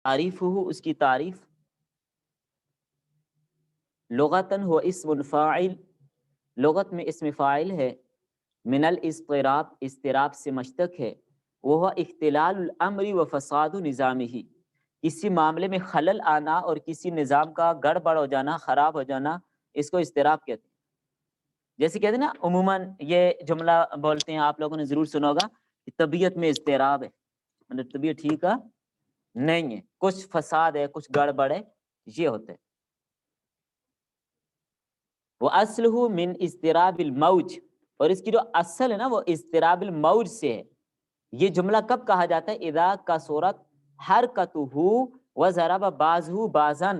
تعریف ہو اس کی تعریف، لغتاً ہو اسم الفاعل، لغت میں اسم فاعل ہے، من الاضطراب، اضطراب سے مشتق ہے، وہ اختلال الامر و فساد نظامہ، کسی معاملے میں خلل آنا اور کسی نظام کا گڑبڑ ہو جانا، خراب ہو جانا، اس کو اضطراب کہتے ہیں۔ جیسے کہتے ہیں نا عموماً یہ جملہ بولتے ہیں، آپ لوگوں نے ضرور سنا ہوگا کہ طبیعت میں اضطراب ہے، مطلب طبیعت ٹھیک ہے نہیں ہے، کچھ فساد ہے، کچھ گڑبڑ ہے، یہ ہوتا ہے۔ وہ اصلہ من اضطراب الموج، اور اس کی جو اصل ہے نا وہ اضطراب الموج سے ہے۔ یہ جملہ کب کہا جاتا ہے؟ اذا کثرت حرکتہ وضرب بعضہ بعضا،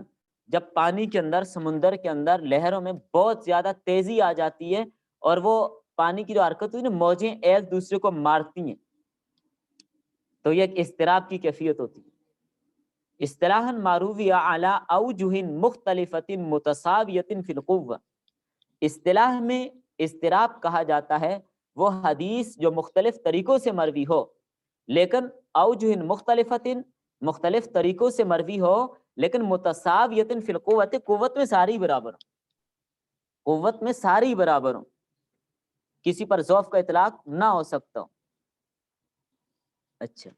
جب پانی کے اندر، سمندر کے اندر لہروں میں بہت زیادہ تیزی آ جاتی ہے اور وہ پانی کی جو حرکت ہوئی نا، موجیں ایک دوسرے کو مارتی ہیں، تو یہ ایک اضطراب کی کیفیت ہوتی ہے۔ اصطلاحاً معروفیہ علی اوجہ مختلفۃ متساویۃ فی القوہ، اصطلاح میں اضطراب کہا جاتا ہے وہ حدیث جو مختلف طریقوں سے مروی ہو، لیکن اوجہ مختلفۃ، مختلف طریقوں سے مروی ہو لیکن متساویۃ فی القوۃ، قوت میں ساری برابر ہو، قوت میں ساری برابر ہو، کسی پر ضعف کا اطلاق نہ ہو سکتا ہو۔ اچھا،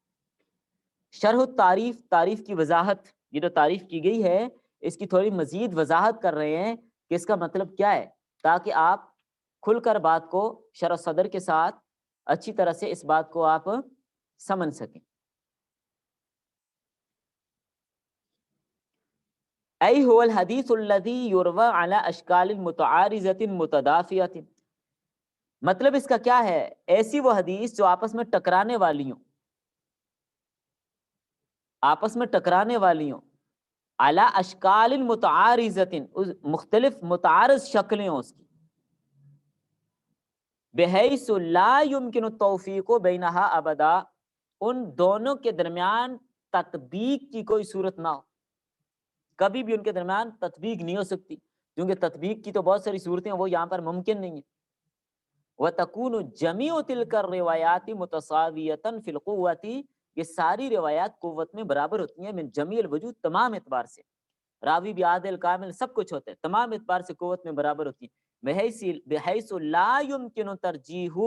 شرح التعریف، تعریف کی وضاحت، یہ جو تعریف کی گئی ہے اس کی تھوڑی مزید وضاحت کر رہے ہیں کہ اس کا مطلب کیا ہے، تاکہ آپ کھل کر بات کو شرح صدر کے ساتھ اچھی طرح سے اس بات کو آپ سمجھ سکیں۔ ای هو الحدیث الذی یروى علی اشکال متعارضۃ متدافعۃ، مطلب اس کا کیا ہے؟ ایسی وہ حدیث جو آپس میں ٹکرانے والی ہوں، آپس میں ٹکرانے والی ہوں، علی اشکال متعارضۃ، مختلف متعارض شکلیں ہوں اس کی، بحیث لا یمکن التوفیق بینہا ابدا، ان دونوں کے درمیان تطبیق کی کوئی صورت نہ ہو، کبھی بھی ان کے درمیان تطبیق نہیں ہو سکتی، کیونکہ تطبیق کی تو بہت ساری صورتیں ہیں، وہ یہاں پر ممکن نہیں ہے۔ وَتَكُونُ جَمِيعُ تِلْكَ الرِّوَایَاتِ مُتَسَاوِیَةً فِی الْقُوَّةِ، یہ ساری روایات قوت میں برابر ہوتی ہیں، من جمیع الوجوہ، تمام اعتبار سے، راوی بھی عادل کامل سب کچھ ہوتا ہے، تمام اعتبار سے قوت میں برابر ہوتی ہیں، بحیث لا يمکن ترجیح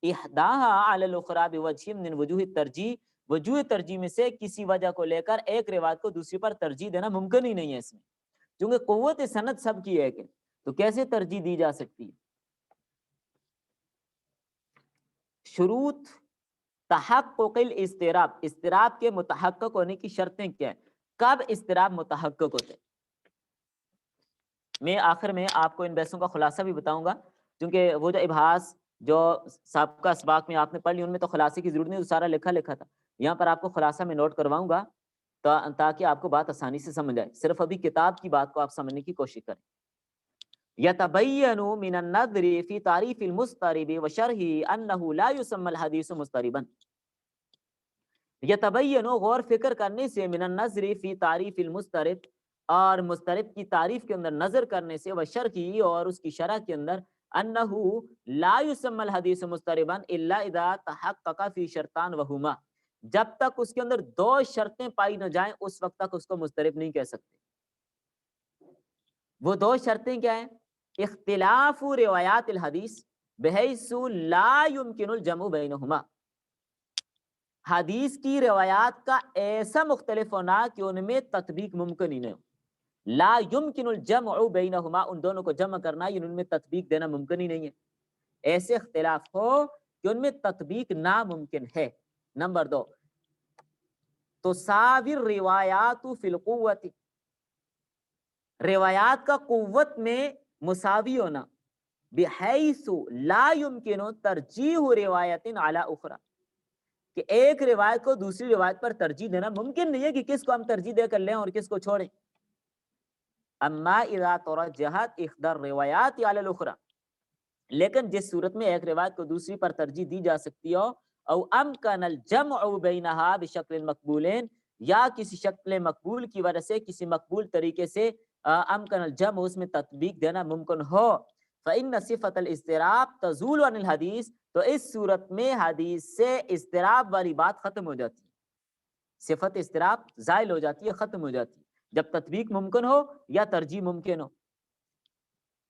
احداها علی الاخری بوجہ من وجوہ الترجیح، وجوہ ترجیح میں سے کسی وجہ کو لے کر ایک روایت کو دوسری پر ترجیح دینا ممکن ہی نہیں ہے اس میں، کیونکہ قوت سند سب کی ایک ہے، تو کیسے ترجیح دی جا سکتی ہے؟ شروط تحقق الاضطراب، اضطراب کے متحقق ہونے کی شرطیں کیا ہیں؟ کب اضطراب متحقق ہوتے ہیں؟ میں آخر میں آپ کو ان بحثوں کا خلاصہ بھی بتاؤں گا، کیونکہ وہ جو ابحاث جو سابقہ اسباق میں آپ نے پڑھ لی ان میں تو خلاصے کی ضرورت نہیں، تو سارا لکھا تھا، یہاں پر آپ کو خلاصہ میں نوٹ کرواؤں گا تاکہ آپ کو بات آسانی سے سمجھ آئے، صرف ابھی کتاب کی بات کو آپ سمجھنے کی کوشش کریں۔ يتبين من النظر في تعريف المضطرب وشرحه انه لا يسمى الحديث مضطربا، يتبين، غور فکر کرنے سے، من النظر في تعریف المضطرب، اور مضطرب کی تعریف کے اندر نظر کرنے سے، وشرحه، اور اس کی شرح کے اندر، انه لا يسمى الحديث مضطربا الا اذا تحقق في شرطان وهما، جب تک اس کے اندر دو شرطیں پائی نہ جائیں اس وقت تک اس کو مضطرب نہیں کہہ سکتے۔ وہ دو شرطیں کیا ہیں؟ اختلاف روایات الحدیث بحیث لا يمکن الجمع بینہما، حدیث کی روایات کا ایسا مختلف ہونا کہ ان میں تطبیق ممکن ہی نہیں ہو، لا يمکن الجمع بینہما، ان دونوں کو جمع کرنا یعنی ان میں تطبیق دینا ممکن ہی نہیں ہے، ایسے اختلاف ہو کہ ان میں تطبیق ناممکن ہے۔ نمبر 2، تساوی الروایات فی القوۃ، روایات کا قوت میں مساوی ہونا، بحیث لا یمکن ترجیح روایت علی اخری، کہ ایک روایت کو دوسری روایت پر ترجیح دینا ممکن نہیں ہے کہ کس کو ہم ترجیح دے کر لیں اور کس کو چھوڑیں۔ اما اذا ترجحت احدى الروایات علی الاخری، لیکن جس صورت میں ایک روایت کو دوسری پر ترجیح دی جا سکتی ہو، او امکن الجمع بینہا بشکل مقبول، یا کسی شکل مقبول کی وجہ سے، کسی مقبول طریقے سے، امکن الجمع، اس میں تطبیق دینا ممکن ہو، فإن صفت الاضطراب تزول عن الحدیث، تو اس صورت میں حدیث سے اضطراب والی بات ختم ہو جاتی ہے۔ صفت اضطراب زائل ہو جاتی ہے، ختم ہو جاتی ہے جب تطبیق ممکن ہو یا ترجیح ممکن ہو۔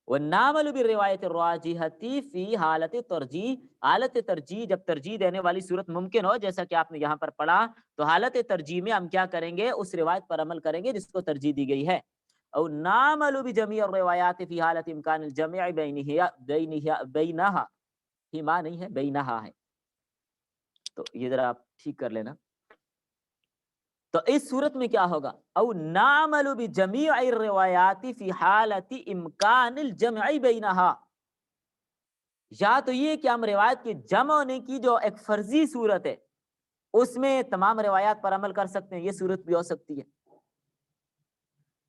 وَالنَّعْمَلُ بِالرِّوَایَةِ الرَّاجِحَةِ فِي حالت ترجیح، حالت ترجیح جب ترجیح دینے والی صورت ممکن ہو، جیسا کہ آپ نے یہاں پر پڑھا، تو حالت ترجیح میں ہم کیا کریں گے؟ اس روایت پر عمل کریں گے جس کو ترجیح دی گئی ہے۔ اور نعمل بجمیع الروایات فی حالت امکان الجمع بینہا، ہی ماں نہیں ہے، بینہا ہے، تو یہ ذرا آپ ٹھیک کر لینا۔ تو اس صورت میں کیا ہوگا؟ او نعمل بجمیع الروایات فی حالت امکان الجمع بینہا، یا تو یہ کہ ہم روایت کے جمع ہونے کی جو ایک فرضی صورت ہے اس میں تمام روایات پر عمل کر سکتے ہیں، یہ صورت بھی ہو سکتی ہے۔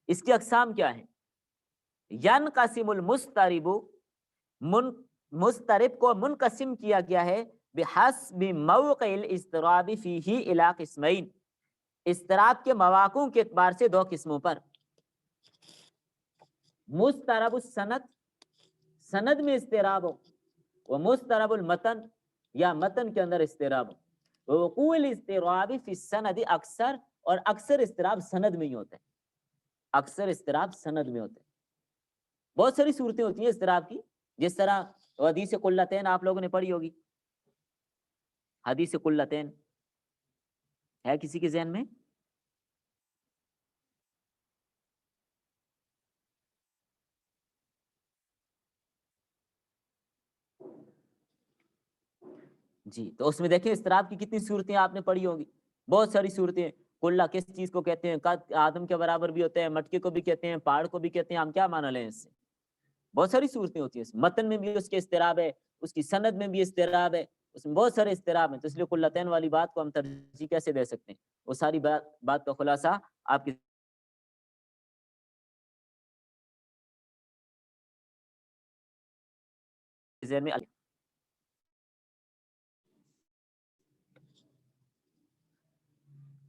اس کی اقسام کیا ہیں؟ ینقسم المضطرب، مضطرب کو منقسم کیا گیا ہے بحسب موقع الاضطراب فیہ الی قسمین، اضطراب کے مواقع کے اعتبار سے دو قسموں پر۔ مضطرب السند، سند میں اضطراب ہو، وہ مضطرب المتن، یا متن کے اندر اضطراب ہو۔ وقوع الاضطراب فی السند اکثر، اور اکثر اضطراب سند میں ہی ہوتا ہے، اکثر اضطراب سند میں ہوتا ہے۔ بہت ساری صورتیں ہوتی ہیں اضطراب کی، جس طرح حدیث قلتین آپ لوگوں نے پڑھی ہوگی، حدیث قلتین ہے کسی کے ذہن میں؟ جی، تو اس میں دیکھیں اضطراب کی کتنی صورتیں آپ نے پڑھی ہوگی، بہت ساری صورتیں۔ قلہ کس چیز کو کہتے ہیں؟ قد آدم کے برابر بھی ہوتے ہیں، مٹکے کو بھی کہتے ہیں، پہاڑ کو بھی کہتے ہیں، ہم کیا معنی لیں اس سے؟ بہت ساری صورتیں ہوتی ہیں، متن میں بھی اس کے اضطراب ہے، اس کی سند میں بھی اضطراب ہے، اس میں بہت سارے اضطراب ہیں، تو اس لیے قلتین والی بات کو ہم ترجیح کیسے دے سکتے ہیں؟ وہ ساری بات کا خلاصہ آپ کی ذہن میں۔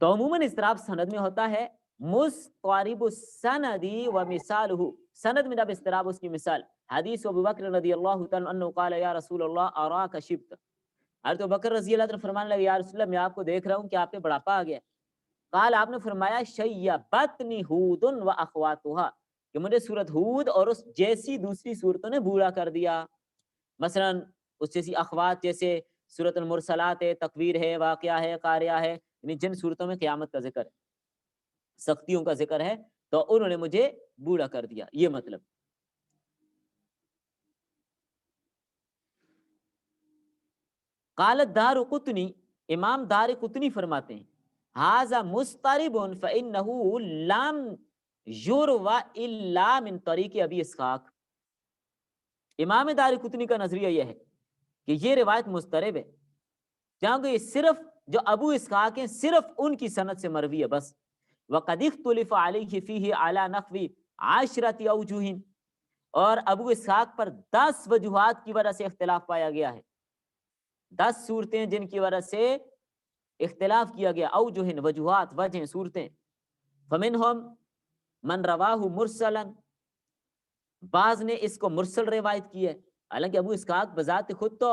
تو عموماً اضطراب سند میں ہوتا ہے، مضطرب السند و مثالہ، سند میں جب اضطراب اس کی مثال، حدیث ابو بکر رضی اللہ تعالیٰ عنہ قال یا رسول اللہ اراک شبت، حضرت ابو بکر رضی اللہ عنہ فرمانے لگے یا رسول اللہ میں آپ کو دیکھ رہا ہوں کہ آپ پہ بڑھاپا آ گیا۔ قال، آپ نے فرمایا شیبتنی ہود و اخواتها، کہ مجھے سورت ہود اور اس جیسی دوسری صورتوں نے بوڑھا کر دیا، مثلا اس جیسی اخوات جیسے سورت المرسلات ہے، تکویر ہے، واقعہ ہے، قاریہ ہے، یعنی جن صورتوں میں قیامت کا ذکر ہے، سختیوں کا ذکر ہے، تو انہوں نے مجھے بوڑھا کر دیا، یہ مطلب۔ قالت دار قطنی، امام دار قطنی فرماتے ہیں ھذا مضطرب فانه لم یروى الا من طریق ابی اسحاق، امام دار قطنی کا نظریہ یہ ہے کہ یہ روایت مضطرب ہے، کیونکہ یہ صرف جو ابو اسحاق ہیں صرف ان کی سند سے مروی ہے بس۔ وقد اختلف علیہ فیہ علی نحو 10 اوجہ، اور ابو اسحاق پر 10 وجوہات کی وجہ سے اختلاف پایا گیا ہے، 10 صورتیں جن کی وجہ سے اختلاف کیا گیا، اوجہ وجوہات، وجہیں، صورتیں۔ فمنہم من رواہ مرسلا، بعض نے اس کو مرسل روایت کی ہے، حالانکہ ابو اسحاق بذات خود تو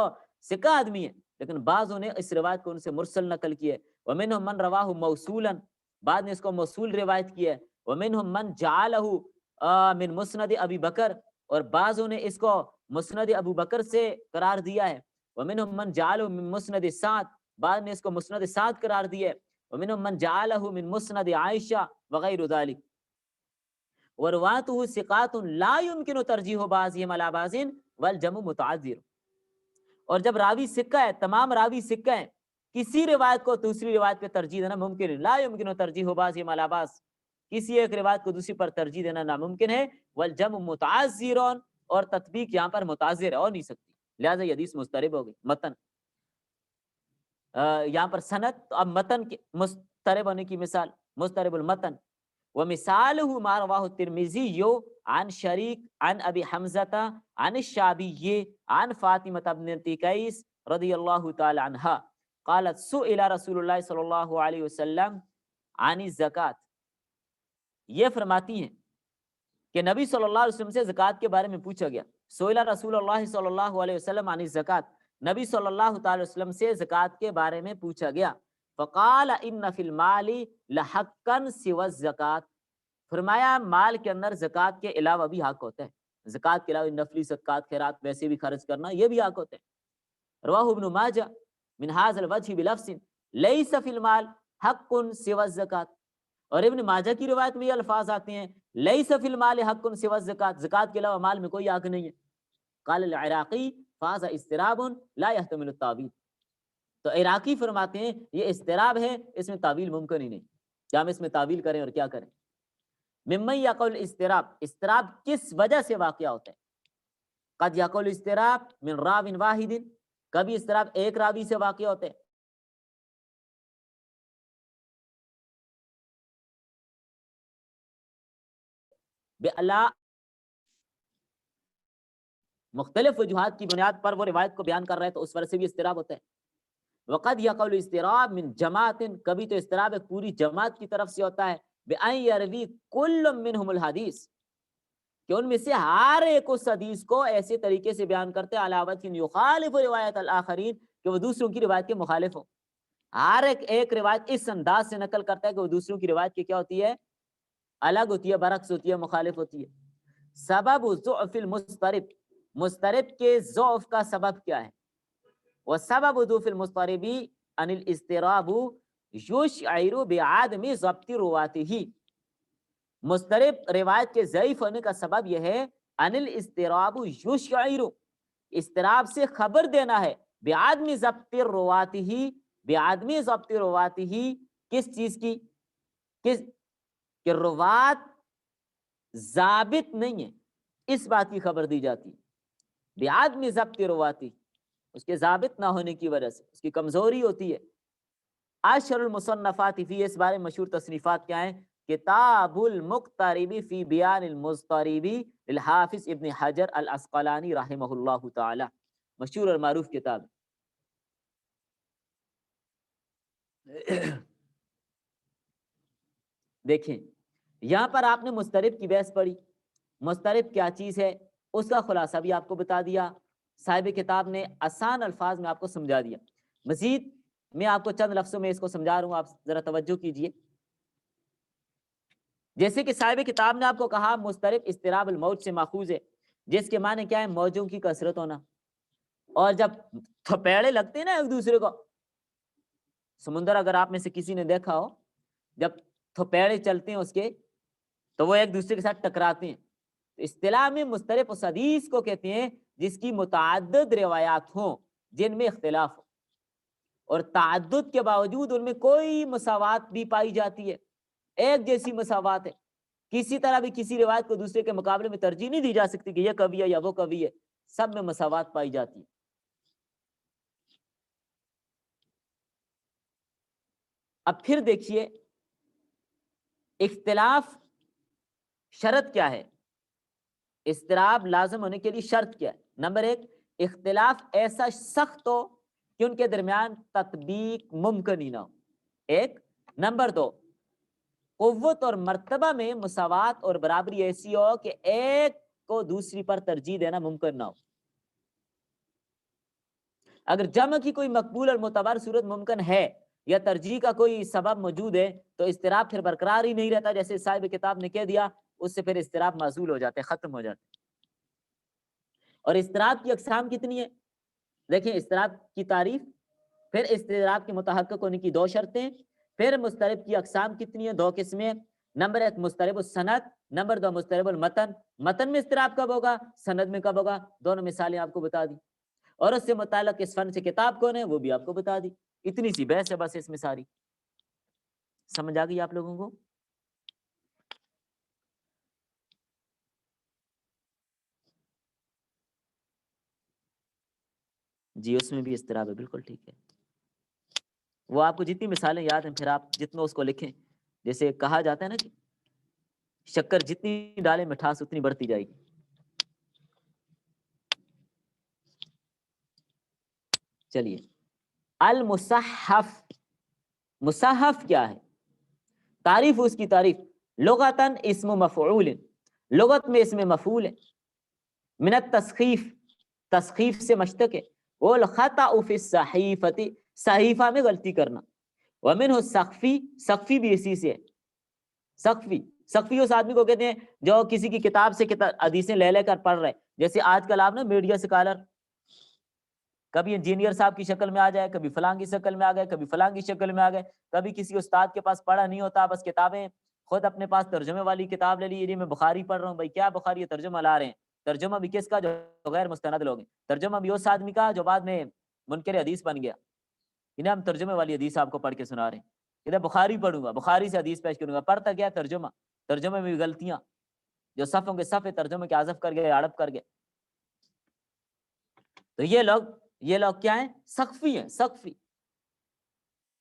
ثقہ آدمی ہے، لیکن بعضوں نے اس روایت کو ان سے مرسل نقل کی ہے۔ ومنہم من رواہ موصولا، بعض نے اس کو موصول روایت کی ہے۔ ومنہم من جعلہ من مسند ابی بکر، اور بعضوں نے اس کو مسند ابو بکر سے قرار دیا ہے۔ ومنہم من جعلہ من مسند سعد، بعض نے اس کو مسند سعد قرار دیا ہے۔ ومنہم من جعلہ من مسند عائشہ وغیر ذلک، ورواته ثقات لا يمكن ترجیح بعضهم على بعض والجمع متعذر، اور جب راوی سکہ ہے، تمام راوی سکہ ہیں، کسی روایت کو دوسری روایت پہ ترجیح دینا ممکن ہے، لا يمكن ترجیح بعضهم على بعض، کسی ایک روایت کو دوسری پر ترجیح دینا ناممکن ہے، والجمع متعذر، اور تطبیق یہاں پر متعذر ہے، ہو نہیں سکتی، لہذا یہ حدیث مضطرب ہو گئی۔ متن یہاں پر سند، تو اب متن کے مضطرب ہونے کی مثال، مضطرب المتن ومثالہ ما رواہ الترمذی عن شریک عن ابی حمزہ عن الشعبی عن فاطمہ بنت قیس رضی اللہ تعالی عنہا قالت سئل رسول اللہ صلی اللہ علیہ وسلم عن الزکوۃ، یہ فرماتی ہیں کہ نبی صلی اللہ علیہ وسلم سے زکوٰۃ کے بارے میں پوچھا گیا۔ سئل رسول اللہ صلی اللہ علیہ وسلم عن الزکوۃ، نبی صلی اللہ تعالی وسلم سے زکوٰۃ کے بارے میں پوچھا گیا۔ فقال ان فی المال لحقا سوى الزکات، فرمایا مال کے اندر زکوٰۃ کے علاوہ بھی حق ہوتا ہے، زکوٰۃ کے علاوہ نفلی صدقات خیرات ویسے بھی خرچ کرنا یہ بھی حق ہوتے ہیں۔ رواہ ابن ماجہ من هذا الوجہ بلفظ لیس فی المال حق سوى الزکات، اور ابن ماجہ کی روایت میں یہ الفاظ آتے ہیں لیس فی المال حق سوى الزکات، زکوٰۃ کے علاوہ مال میں کوئی حق نہیں ہے۔ قال العراقی فهذا اضطراب لا يحتمل التاویل، تو عراقی فرماتے ہیں یہ اضطراب ہے، اس میں تعویل ممکن ہی نہیں، کیا ہم اس میں تعویل کریں اور کیا کریں۔ ممن یقول اضطراب، اضطراب کس وجہ سے واقع ہوتا ہے؟ قد یقول اضطراب من راو واحد، کبھی اضطراب ایک راوی سے واقع ہوتے ہیں، مختلف وجوہات کی بنیاد پر وہ روایت کو بیان کر رہے ہیں تو اس وجہ سے بھی اضطراب ہوتا ہے۔ وقد یقول اضطراب من جماعت، کبھی تو اضطراب ایک پوری جماعت کی طرف سے ہوتا ہے، بأن یروی کل منہم الحدیث، کہ ان میں سے ہر ایک اس حدیث کو ایسے طریقے سے بیان کرتے ہیں علاوت یخالف روایت الآخرین، کہ وہ دوسروں کی روایت کے مخالف ہو، ہر ایک روایت اس انداز سے نقل کرتا ہے کہ وہ دوسروں کی روایت کی کیا ہوتی ہے، الگ ہوتی ہے، برعکس ہوتی ہے، مخالف ہوتی ہے۔ سبب ضعف المضطرب، مضطرب کے ضعف کا سبب کیا ہے؟ وسبب ضعف المضطرب ان الاضطراب یشعر بعدم ضبط رواته، مضطرب روایت کے ضعیف ہونے کا سبب یہ ہے ان الاضطراب یشعر، اضطراب سے خبر دینا ہے، بعدم ضبط رواته، بعدم ضبط رواته، کس چیز کی؟ کہ روات ضابط نہیں ہے، اس بات کی خبر دی جاتی ہے، بعدم ضبط رواته، اس کے ضابط نہ ہونے کی وجہ سے اس کی کمزوری ہوتی ہے۔ اشہر المصنفات فی، اس بارے میں مشہور تصنیفات کیا ہیں؟ کتاب المقترب فی بیان المضطرب للحافظ ابن حجر العسقلانی رحمہ اللہ تعالی، مشہور اور معروف کتاب۔ دیکھیں یہاں پر آپ نے مضطرب کی بحث پڑھی، مضطرب کیا چیز ہے اس کا خلاصہ بھی آپ کو بتا دیا، صاحب کتاب نے آسان الفاظ میں آپ کو سمجھا دیا۔ مزید میں آپ کو چند لفظوں میں اس کو سمجھا رہا ہوں، آپ ذرا توجہ کیجئے۔ جیسے کہ صاحب کتاب نے آپ کو کہا مضطرب اضطراب الموج سے ماخوذ ہے، جس کے معنی کیا ہے؟ موجوں کی کثرت ہونا، اور جب تھپیڑے لگتے ہیں نا ایک دوسرے کو، سمندر اگر آپ میں سے کسی نے دیکھا ہو، جب تھپیڑے چلتے ہیں اس کے تو وہ ایک دوسرے کے ساتھ ٹکراتے ہیں، تو اصطلاح میں مضطرب اس حدیث کو کہتے ہیں جس کی متعدد روایات ہوں جن میں اختلاف ہو، اور تعدد کے باوجود ان میں کوئی مساوات بھی پائی جاتی ہے، ایک جیسی مساوات ہے، کسی طرح بھی کسی روایت کو دوسرے کے مقابلے میں ترجیح نہیں دی جا سکتی کہ یہ قوی ہے یا وہ قوی ہے، سب میں مساوات پائی جاتی ہے۔ اب پھر دیکھیے اختلاف شرط کیا ہے، اضطراب لازم ہونے کے لیے شرط کیا ہے؟ نمبر ایک، اختلاف ایسا سخت ہو کہ ان کے درمیان تطبیق ممکن ہی نہ ہو، ایک۔ نمبر دو، قوت اور مرتبہ میں مساوات اور برابری ایسی ہو کہ ایک کو دوسری پر ترجیح دینا ممکن نہ ہو۔ اگر جمع کی کوئی مقبول اور معتبر صورت ممکن ہے یا ترجیح کا کوئی سبب موجود ہے تو اضطراب پھر برقرار ہی نہیں رہتا، جیسے صاحب کتاب نے کہہ دیا، اس سے پھر اضطراب معزول ہو جاتے، ختم ہو جاتے۔ اور اضطراب کی اقسام کتنی ہے؟ دیکھیں اضطراب کی تعریف، پھر اضطراب کے متحقق ہونے کی دو شرطیں، پھر مضطرب کی اقسام کتنی ہیں؟ دو قسمیں، نمبر ایک مضطرب السند، نمبر دو مضطرب المتن۔ متن میں اضطراب کب ہوگا، سند میں کب ہوگا، دونوں مثالیں آپ کو بتا دی، اور اس سے متعلق اس فن سے کتاب کون ہے وہ بھی آپ کو بتا دی۔ اتنی سی بحث ہے بس اس میں ساری، سمجھ آ گئی آپ لوگوں کو؟ جی اس میں بھی اضطراب ہے، بالکل ٹھیک ہے۔ وہ آپ کو جتنی مثالیں یاد ہیں پھر آپ جتنا اس کو لکھیں، جیسے کہا جاتا ہے نا کہ شکر جتنی ڈالے مٹھاس اتنی بڑھتی جائے گی۔ چلیے المصحف، مصحف کیا ہے؟ تعریف، اس کی تعریف، لغتاً اسم مفعول، لغت میں اسم مفعول ہے، من التسخیف، تسخیف سے مشتق ہے، والخطأ فی الصحیفۃ، صحیفہ میں غلطی کرنا، ومنہ سقفی، سقفی بھی اسی سے ہے. سقفی، سقفی اس آدمی کو کہتے ہیں جو کسی کی کتاب سے حدیثیں لے لے کر پڑھ رہے. جیسے آج کل آپ نا میڈیا سکالر، کبھی انجینئر صاحب کی شکل میں آ جائے، کبھی فلاں کی شکل میں آ گئے، کبھی فلاں کی شکل میں آ گئے، کبھی کسی استاد کے پاس پڑھا نہیں ہوتا، بس کتابیں خود اپنے پاس ترجمے والی کتاب لے لی، یہ میں بخاری پڑھ رہا ہوں. بھائی کیا بخاری؟ یہ ترجمہ لا رہے ہیں. ترجمہ بھی کس کا؟ جو غیر مستند لوگ ہیں. ترجمہ بھی اس آدمی کا جو بعد میں منکر حدیث بن گیا. انہیں ہم ترجمے والی حدیث آپ کو پڑھ کے سنا رہے ہیں. ادھر بخاری پڑھوں گا، بخاری سے حدیث پیش کروں گا، پڑھتا کیا ترجمہ. ترجمے میں بھی غلطیاں، جو صفوں کے صفے ترجمے کے حذف کر گئے، ہڑپ کر گئے. تو یہ لوگ کیا ہیں؟ سقفی ہیں. سقفی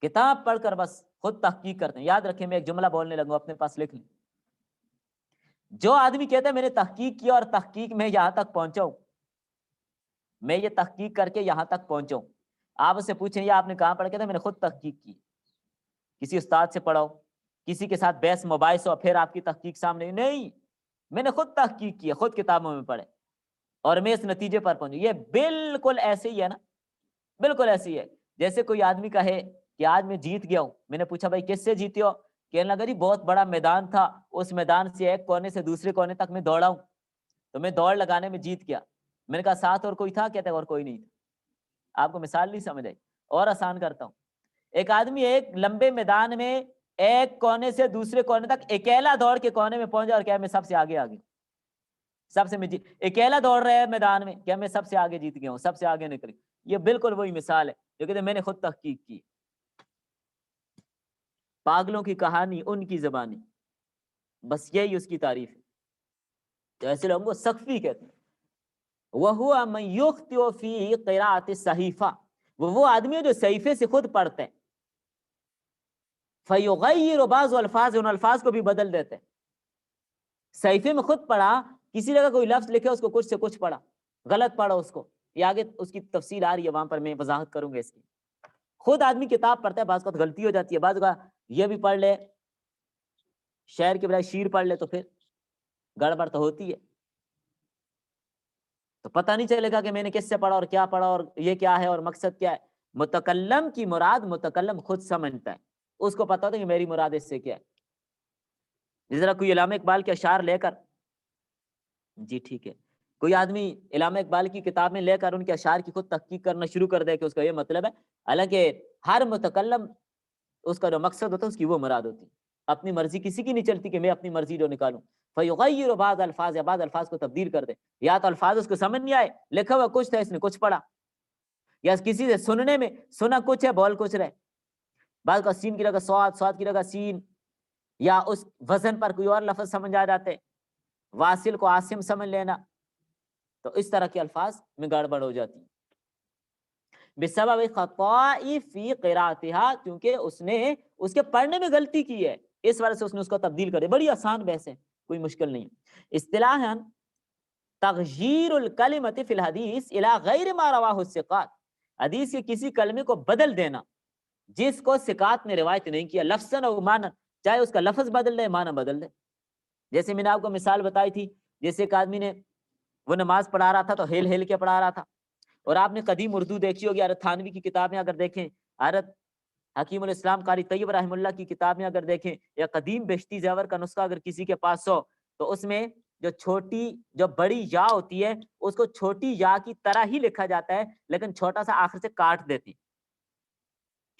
کتاب پڑھ کر بس خود تحقیق کرتے ہیں. یاد رکھیں، میں ایک جملہ بولنے لگوں، اپنے پاس لکھ لیں. جو آدمی کہتا ہے میں نے تحقیق کیا اور تحقیق میں یہاں تک پہنچا ہوں، میں یہ تحقیق کر کے یہاں تک پہنچا ہوں، آپ اس سے پوچھیں یہ آپ نے کہاں پڑھا؟ کہتا ہے میں نے خود تحقیق کی. کسی استاد سے پڑھاؤ، کسی کے ساتھ بحث مباحث ہو، پھر آپ کی تحقیق سامنے. نہیں، میں نے خود تحقیق کی، خود کتابوں میں پڑھے اور میں اس نتیجے پر پہنچوں. یہ بالکل ایسے ہی ہے نا، بالکل ایسے ہی ہے جیسے کوئی آدمی کہے کہ آج میں جیت گیا ہوں. میں نے پوچھا بھائی کس سے جیتے ہو؟ کہنے لگا جی بہت بڑا میدان تھا، اس میدان سے ایک کونے سے دوسرے کونے تک میں دوڑا ہوں، تو میں دوڑ لگانے میں جیت گیا. میں نے کہا ساتھ اور کوئی تھا؟ کہتے اور کوئی نہیں تھا. آپ کو مثال نہیں سمجھ آئی؟ اور آسان کرتا ہوں. ایک آدمی ایک لمبے میدان میں ایک کونے سے دوسرے کونے تک اکیلا دوڑ کے کونے میں پہنچا اور کیا میں سب سے آگے آ گیا، سب سے میں اکیلا دوڑ رہا ہے میدان میں، کیا میں سب سے آگے جیت گیا ہوں، سب سے آگے نکل. یہ بالکل وہی مثال ہے جو کہتے ہیں میں نے خود تحقیق کی. پاگلوں کی کہانی ان کی زبانی، بس یہی اس کی تعریف ہے. تو ایسے لوگوں کو سقفی کہتے ہیں. وَهُوَ مَن يُخْطِئُ فِي قِرَاءَةِ الصَّحِیفَہ، وہ آدمی ہے جو صحیفے سے خود پڑھتے ہیں. فَيُغَيِّرُ بَعْضُ الفاظ، ان الفاظ کو بھی بدل دیتے ہیں. صحیفے میں خود پڑھا، کسی جگہ کوئی لفظ لکھے اس کو کچھ سے کچھ پڑھا، غلط پڑھا اس کو. یہ آگے اس کی تفصیل آ رہی ہے، وہاں پر میں وضاحت کروں گا اس کی. خود آدمی کتاب پڑھتا ہے، بعض کا غلطی ہو جاتی ہے، بعض کا یہ بھی پڑھ لے شعر کے بجائے شیر پڑھ لے تو پھر گڑبڑ تو ہوتی ہے. تو پتہ نہیں چلے گا کہ میں نے کس سے پڑھا اور کیا پڑھا اور یہ کیا ہے اور مقصد کیا ہے. متکلم کی مراد متکلم خود سمجھتا ہے، اس کو پتہ ہوتا ہے کہ میری مراد اس سے کیا ہے. جس طرح کوئی علامہ اقبال کے اشعار لے کر، جی ٹھیک ہے، کوئی آدمی علامہ اقبال کی کتابیں لے کر ان کے اشعار کی خود تحقیق کرنا شروع کر دے کہ اس کا یہ مطلب ہے، حالانکہ ہر متکلم اس کا جو مقصد ہوتا ہے اس کی وہ مراد ہوتی ہے. اپنی مرضی کسی کی نہیں چلتی کہ میں اپنی مرضی جو نکالوں. فیغیر بعض الفاظ، یا بعض الفاظ کو تبدیل کر دے. یا تو الفاظ اس کو سمجھ نہیں آئے، لکھا ہوا کچھ تھا اس نے کچھ پڑھا، یا کسی سے سننے میں سنا کچھ ہے بول کچھ رہے. بعض کا سین کی جگہ سواد، سواد کی جگہ سین، یا اس وزن پر کوئی اور لفظ سمجھ آ جاتے، واصل کو عاصم سمجھ لینا. تو اس طرح کے الفاظ میں گڑبڑ ہو جاتی بسبب خطاء فی قراءتها، کیونکہ اس نے اس کے پڑھنے میں غلطی کی ہے، اس وجہ سے اس نے اس کو تبدیل کر دیا. بڑی آسان بحث ہے، کوئی مشکل نہیں. اصطلاحاً تغییر الکلمۃ فی الحدیث الی غیر ما رواہ الثقات، حدیث کے کسی کلمے کو بدل دینا جس کو ثقات نے روایت نہیں کیا، لفظاً و معنی، چاہے اس کا لفظ بدل دے معنی بدل دے. جیسے میں نے آپ کو مثال بتائی تھی، جیسے ایک آدمی نے وہ نماز پڑھا رہا تھا تو ہل ہل کے پڑھا رہا تھا. اور آپ نے قدیم اردو دیکھی ہوگی، حضرت تھانوی کی کتابیں اگر دیکھیں، حضرت حکیم الاسلام قاری طیب رحمہ اللہ کی کتابیں اگر دیکھیں، یا قدیم بہشتی زیور کا نسخہ اگر کسی کے پاس ہو، تو اس میں جو بڑی یا ہوتی ہے اس کو چھوٹی یا کی طرح ہی لکھا جاتا ہے، لیکن چھوٹا سا آخر سے کاٹ دیتی،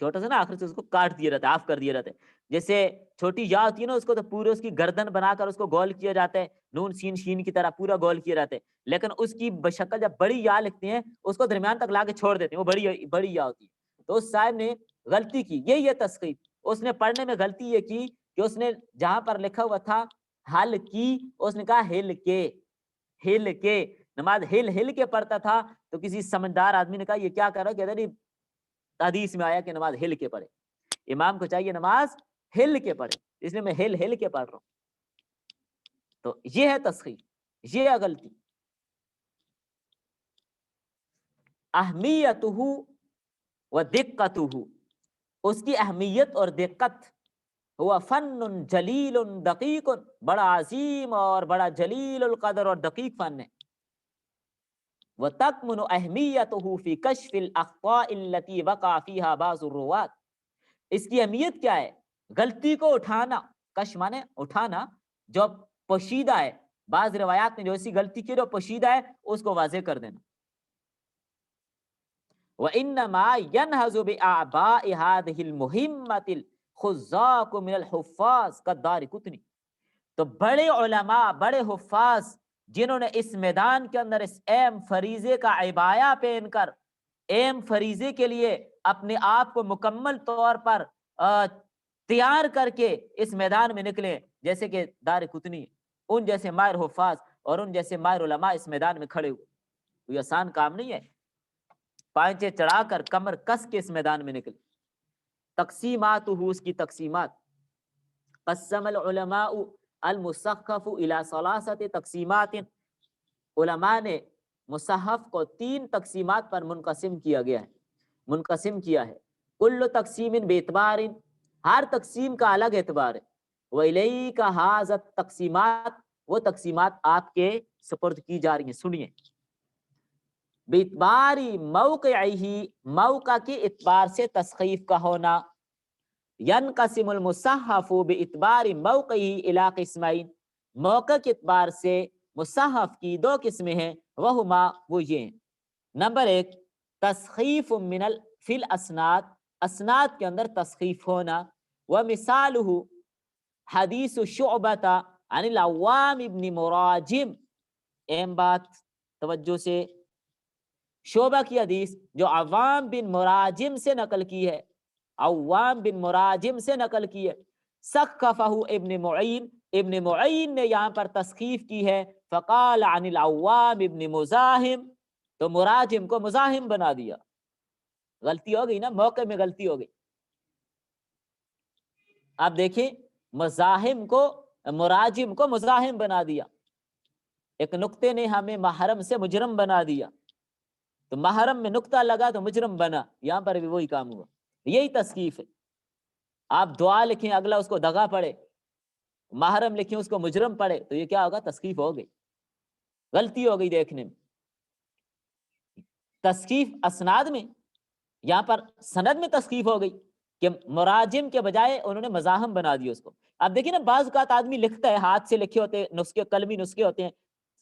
چھوٹا سا نا آخر سے اس کو کاٹ دیا جاتا ہے، آف کر دیا جاتا ہے. جیسے چھوٹی یا ہوتی ہے نا، اس کو تو پورے اس کی گردن بنا کر اس کو گول کیا جاتا ہے، نون سین شین کی طرح پورا گول کیا جاتا ہے. لیکن اس کی بشکل جب بڑی یا لکھتے ہیں اس کو درمیان تک لا کے چھوڑ دیتے ہیں، وہ بڑی یا ہوتی ہے. تو اس صاحب نے غلطی کی، یہ تسخیر، اس نے پڑھنے میں غلطی یہ کی کہ اس نے جہاں پر لکھا ہوا تھا حل کی، اس نے کہا ہل کے. نماز ہل کے پڑھتا تھا. تو کسی سمجھدار آدمی نے کہا یہ کیا کر رہا ہے؟ کہتا نہیں حدیث میں آیا کہ نماز ہل کے پڑھے، امام کو چاہیے نماز ہل کے پڑھے، اس لیے میں ہل کے پڑھ رہا ہوں. تو یہ ہے تسخیر، یہ ہے غلطی. اہمیتہ و دقتہ، اس کی اہمیت اور دقت، ہوا فن جلیل دقیق، بڑا عظیم اور بڑا جلیل القدر اور دقیق فن ہے. وتکمن اہمیتہ فی کشف الاخطاء التي وقع فيها بعض الرواة، اس کی اہمیت کیا ہے؟ غلطی کو اٹھانا، کش مانے اٹھانا، جو پوشیدہ ہے، بعض روایات میں جو ایسی غلطی کی جو پوشیدہ ہے اس کو واضح کر دینا۔ وَإِنَّمَا يَنْهَزُ بِأَعْبَاءِ هَذِهِ الْمُهِمَّةِ الْخُزَّاقُ مِنَ الْحُفَّاظِ كَالدَّارِقُطْنِي، تو بڑے علماء، بڑے حفاظ جنہوں نے اس میدان کے اندر اس اہم فریضے کا عبایا پہن کر، اہم فریضے کے لیے اپنے آپ کو مکمل طور پر تیار کر کے اس میدان میں نکلے، جیسے کہ دار قطنی، ان جیسے ماہر حفاظ اور ان جیسے ماہر علماء اس میدان میں کھڑے ہوئے، تو یہ آسان کام نہیں ہے، پائنچے چڑھا کر کمر کس کے اس میدان میں نکلے۔ تقسیمات، اس کی تقسیمات، قسم العلماء المصحف الى ثلاثت تقسیمات، علماء نے مصحف کو 3 تقسیمات پر منقسم کیا گیا ہے، منقسم کیا ہے۔ کل تقسیم باعتبار، ہر تقسیم کا الگ اعتبار ہے۔ وَإِلَيْكَ هَذَا التقسیمات، وہ تقسیمات آپ کے سپرد کی جا رہی ہیں، سنیے۔ باعتبار موقعہ، موقع کے اعتبار سے تصحیف کا ہونا۔ ینقسم المصحف باعتبار موقعہ الی قسمین، موقع کے اعتبار سے مصحف کی 2 قسمیں ہیں، وہما، وہ یہ ہیں۔ نمبر 1، تصحیف فی الاسناد، اسناد کے اندر تصحیف ہونا۔ ومثالہ حدیث شعبۃ عن العوام ابن مراجم، اہم بات توجہ سے، شعبہ کی حدیث جو عوام بن مراجم سے نقل کی ہے، عوام بن مراجم سے نقل کی ہے۔ سقفہ ابن معین، ابن معین نے یہاں پر تسخیف کی ہے، فقال عن العوام ابن مزاحم، تو مراجم کو مزاحم بنا دیا۔ غلطی ہو گئی نا، موقع میں غلطی ہو گئی۔ آپ دیکھیں، مزاحم کو، مراجم کو مزاحم بنا دیا، ایک نقطے نے ہمیں محرم سے مجرم بنا دیا، تو محرم میں نقطہ لگا تو مجرم بنا، یہاں پر بھی وہی کام ہوا، یہی تسخیف ہے۔ آپ دعا لکھیں، اگلا اس کو دغا پڑے، محرم لکھیں اس کو مجرم پڑے، تو یہ کیا ہوگا؟ تسخیف ہو گئی، غلطی ہو گئی دیکھنے میں۔ تسخیف اسناد میں، یہاں پر سند میں تسخیف ہو گئی کہ مراجم کے بجائے انہوں نے مزاحم بنا دیا اس کو۔ اب دیکھیں نا، بعض اوقات آدمی لکھتا ہے، ہاتھ سے لکھے ہوتے نسخے، قلمی نسخے ہوتے ہیں،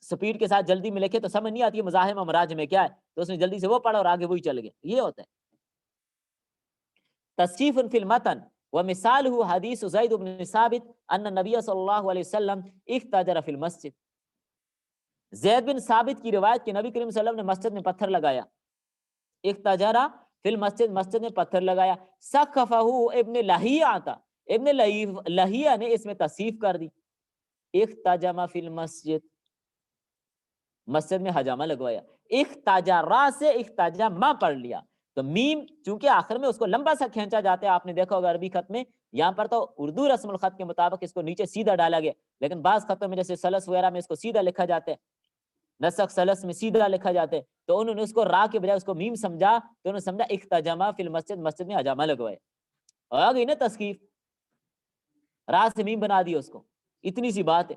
سپیڈ کے ساتھ جلدی میں لکھے تو سمجھ نہیں آتی ہے مزاحم اور مراجم میں کیا ہے، تو اس نے جلدی سے وہ پڑھا اور آگے وہی چل گیا، یہ ہوتا ہے۔ تصحیف فی المتن، ومثالہ حدیث زید بن ثابت ان النبی صلی اللہ علیہ وسلم احتجر فی المسجد، زید بن ثابت کی روایت کہ نبی کریم صلی اللہ علیہ وسلم نے مسجد میں پتھر لگایا، احتجر فی المسجد، مسجد میں پتھر لگایا۔ سقفہ ابن لہیہ تھا، ابن لہیہ نے اس میں تصحیف کر دی، احتجم فی المسجد، مسجد میں حجامہ لگوایا۔ احتجرا سے احتجمہ پڑھ لیا، تو میم چونکہ آخر میں اس کو لمبا سا کھینچا جاتا ہے، آپ نے دیکھا ہوگا عربی خط میں، یہاں پر تو اردو رسم الخط کے مطابق اس کو نیچے سیدھا ڈالا گیا، لیکن بعض خطوں میں جیسے سلس وغیرہ میں اس کو سیدھا لکھا جاتا ہے، نسخ سلس میں سیدھا لکھا جاتا ہے، تو انہوں نے اس کو را کے بجائے اس کو میم سمجھا، تو انہوں نے سمجھا احتجمہ فی المسجد، مسجد میں حجامہ لگوایا، آ گئی نا تسخیف، را سے میم بنا دی اس کو، اتنی سی بات ہے،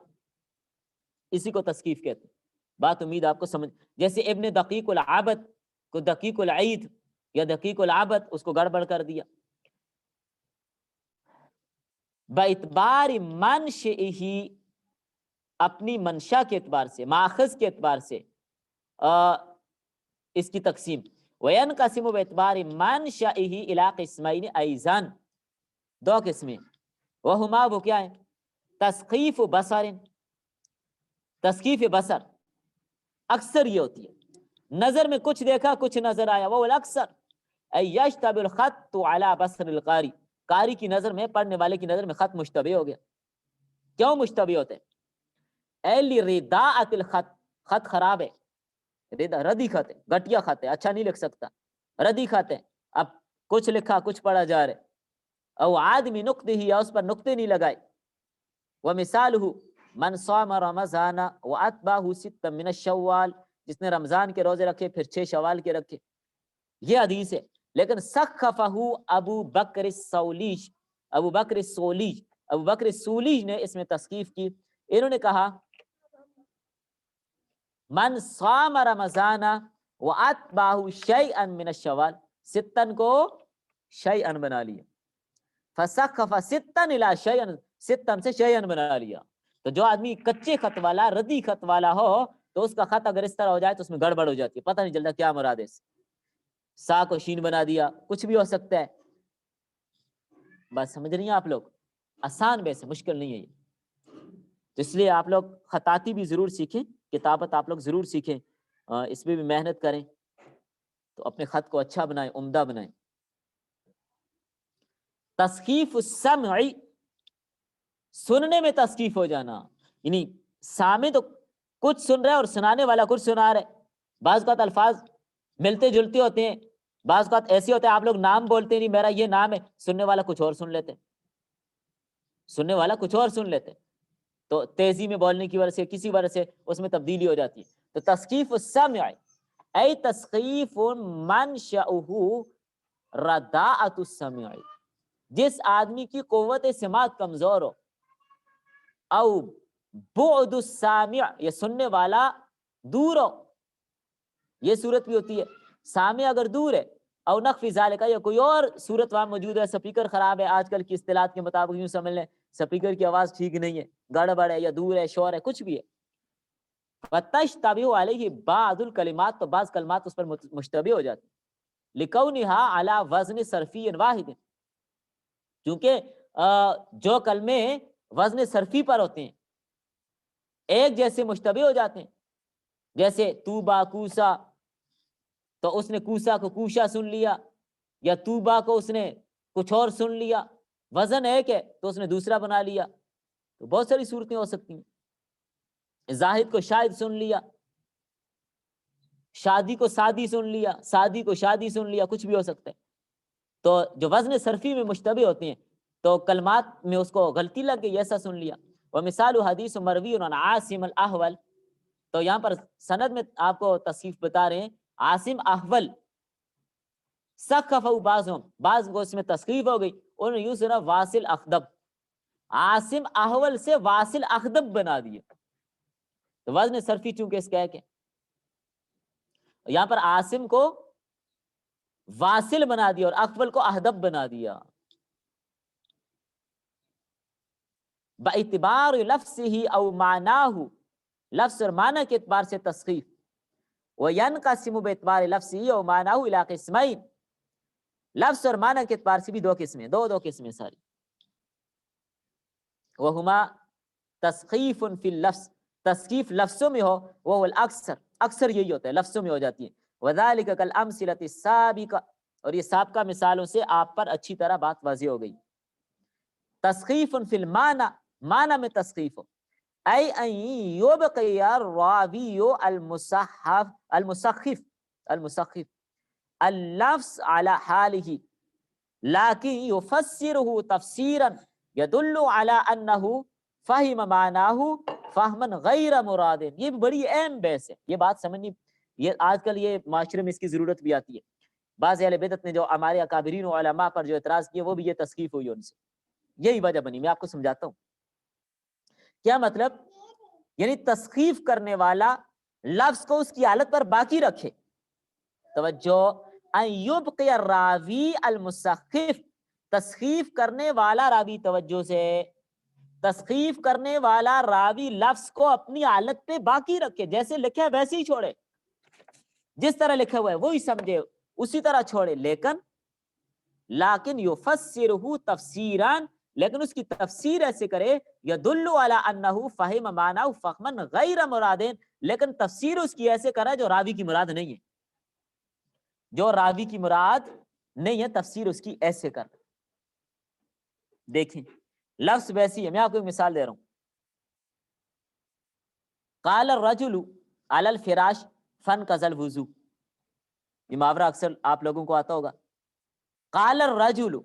اسی کو تسخیف کہتے ہیں۔ بات امید آپ کو سمجھ، جیسے ابن دقیق العابد کو دقیق العید یا دقیق العابد، اس کو گڑبڑ کر دیا۔ باعتبار منشئہ، اپنی منشا کے اعتبار سے، ماخذ کے اعتبار سے اس کی تقسیم۔ وینقسم باعتبار منشئہ الی قسمین ایضا، 2 قسمیں، وہما، وہ کیا ہے؟ تسخیف بصر، تسخیف بصر اکثر یہ ہوتی ہے، نظر میں کچھ دیکھا، کچھ نظر آیا، وہ اکثر یشتبہ الخط علی بصر القاری، قاری کی نظر میں، پڑھنے والے کی نظر میں خط مشتبہ ہو گیا۔ کیوں مشتبہ ہوتے ہیں؟ لرداءۃ الخط، خط خراب ہے، ردی خط ہے، گٹیا خط ہے، اچھا نہیں لکھ سکتا، ردی خط ہے، اب کچھ لکھا کچھ پڑھا جا رہا ہے، او آدمی نقطہ ہی، یا اس پر نقطے نہیں لگائے۔ ومثالہ من صام رمضان واتبعہ ستا من الشوال، جس نے رمضان کے روزے رکھے پھر 6 شوال کے رکھے، یہ حدیث ہے۔ لیکن سقفہ ابو بکر السولیج، ابو بکر السولیج، ابو بکر السولیج نے اس میں تسخیف کی، انہوں نے کہا من صام رمضان واتبعہ شیئا من الشوال، ستن کو شیئا بنا لیا، فسخف ستن الی شیئن، ستن سے شیئن بنا لیا. تو جو آدمی کچے خط والا، ردی خط والا ہو تو اس کا خط اگر اس طرح ہو جائے تو اس میں گڑبڑ ہو جاتی ہے، پتہ نہیں چلتا کیا مراد ہے اس سے. سا کو شین بنا دیا، کچھ بھی ہو سکتا ہے. بات سمجھ رہی ہیں آپ لوگ؟ آسان ویسے، مشکل نہیں ہے یہ. تو اس لیے آپ لوگ خطاطی بھی ضرور سیکھیں، کتابت آپ لوگ ضرور سیکھیں، اس میں بھی محنت کریں تو اپنے خط کو اچھا بنائیں، عمدہ بنائیں. تسخیف السمع، سننے میں تسخیف ہو جانا، یعنی سامع تو کچھ سن رہا ہے اور سنانے والا کچھ سنا رہا ہے. بعض اوقات الفاظ ملتے جلتے ہوتے ہیں، بعض اوقات ایسے ہوتے ہیں آپ لوگ نام بولتے نہیں میرا یہ نام ہے، سننے والا کچھ اور سن لیتے، سننے والا کچھ اور سن لیتے. تو تیزی میں بولنے کی وجہ سے کسی وجہ سے اس میں تبدیلی ہو جاتی ہے. تو تسخیف السمع ای تسخیف منشأہ رداءۃ السمع، جس آدمی کی قوت سماعت کمزور ہو، او بعد السامع، یہ سننے والا دور ہو، یہ صورت بھی ہوتی ہے. سامع اگر دور ہے، او نخفی ذالک، یا کوئی اور صورت وہاں موجود ہے، سپیکر خراب ہے، آج کل کی اصطلاحات کے مطابق یوں سمجھ لیں سپیکر کی آواز ٹھیک نہیں ہے، گڑبڑ ہے یا دور ہے، شور ہے، کچھ بھی ہے. فتشتبہ علیہ بعض الکلمات، تو بعض کلمات اس پر مشتبہ ہو جاتی، لکونہا علی وزن صرفی واحد، کیونکہ جو کلمے وزن صرفی پر ہوتے ہیں ایک جیسے مشتبہ ہو جاتے ہیں. جیسے توبا کوسا، تو اس نے کوسا کو کوشا سن لیا، یا توبا کو اس نے کچھ اور سن لیا، وزن ایک ہے تو اس نے دوسرا بنا لیا. تو بہت ساری صورتیں ہو سکتی ہیں. زاہد کو شاہد سن لیا، شادی کو سادی سن لیا، سادی کو شادی سن لیا، کچھ بھی ہو سکتا ہے. تو جو وزن صرفی میں مشتبہ ہوتے ہیں تو کلمات میں اس کو غلطی لگ گئی، ایسا سن لیا. ومثال حدیث مروی عن عاصم الاحول، تو یہاں پر سند میں آپ کو تصحیف بتا رہے ہیں، عاصم احول سخف بعضهم، بعض کو اس میں تسخیف ہو گئی، انہوں نے یوں سنا واصل اخدب، عاصم احول سے واصل اخدب بنا دیا. تو وزن صرفی چونکہ اس کا ہے کہ یہاں پر عاصم کو واصل بنا دیا اور اخول کو اہدب بنا دیا. باعتبار لفظه او معناه، لفظ اور معنی کے اعتبار سے تسخیف. وینقسم باعتبار لفظه او معناه الى قسمین، لفظ اور معنی کے اعتبار سے بھی دو قسمیں، دو قسمیں ساری. وہما تسخیف فی اللفظ، تسخیف لفظوں میں ہو، وہ الاکثر، اکثر یہی ہوتا ہے لفظوں میں ہو جاتی ہے. وذالک کالامثلۃ السابقہ، اور یہ سابقہ مثالوں سے آپ پر اچھی طرح بات واضح ہو گئی. تسخیف فی المعنی، معنی میں تسخیف ہو، ای ان یبقی الراوی المسخف اللفظ علی حالہ لیکن یفسرہ تفسیرا یدل علی انہ فہم معناہ فہما غیر مراد. یہ بڑی اہم بحث ہے، یہ بات سمجھنی، یہ آج کل یہ معاشرے میں اس کی ضرورت بھی آتی ہے. بعض اہل بدعت نے جو ہمارے اکابرین و علماء پر جو اعتراض کیے وہ بھی یہ تسخیف ہوئی ان سے، یہی وجہ بنی. میں آپ کو سمجھاتا ہوں کیا مطلب. یعنی تسخیف کرنے والا لفظ کو اس کی حالت پر باقی رکھے. توجہ، ان یبقی الراوی المسخف، تسخیف کرنے والا راوی، توجہ سے، تسخیف کرنے والا راوی لفظ کو اپنی حالت پہ باقی رکھے، جیسے لکھا ہے ویسے ہی چھوڑے، جس طرح لکھا ہوا ہے وہی سمجھے، اسی طرح چھوڑے. لیکن یفسرہ تفسیرا، لیکن اس کی تفسیر ایسے کرے، یدل علی انہ فہم معناہ فہما غیر مراد، لیکن تفسیر اس کی ایسے کرے جو راوی کی مراد نہیں ہے، جو راوی کی مراد نہیں ہے، تفسیر اس کی ایسے کر. دیکھیں لفظ ویسی ہے، میں آپ کو ایک مثال دے رہا ہوں. قال الرجل علی الفراش فانقض الوضو، یہ محاورہ اکثر آپ لوگوں کو آتا ہوگا. قال الرجل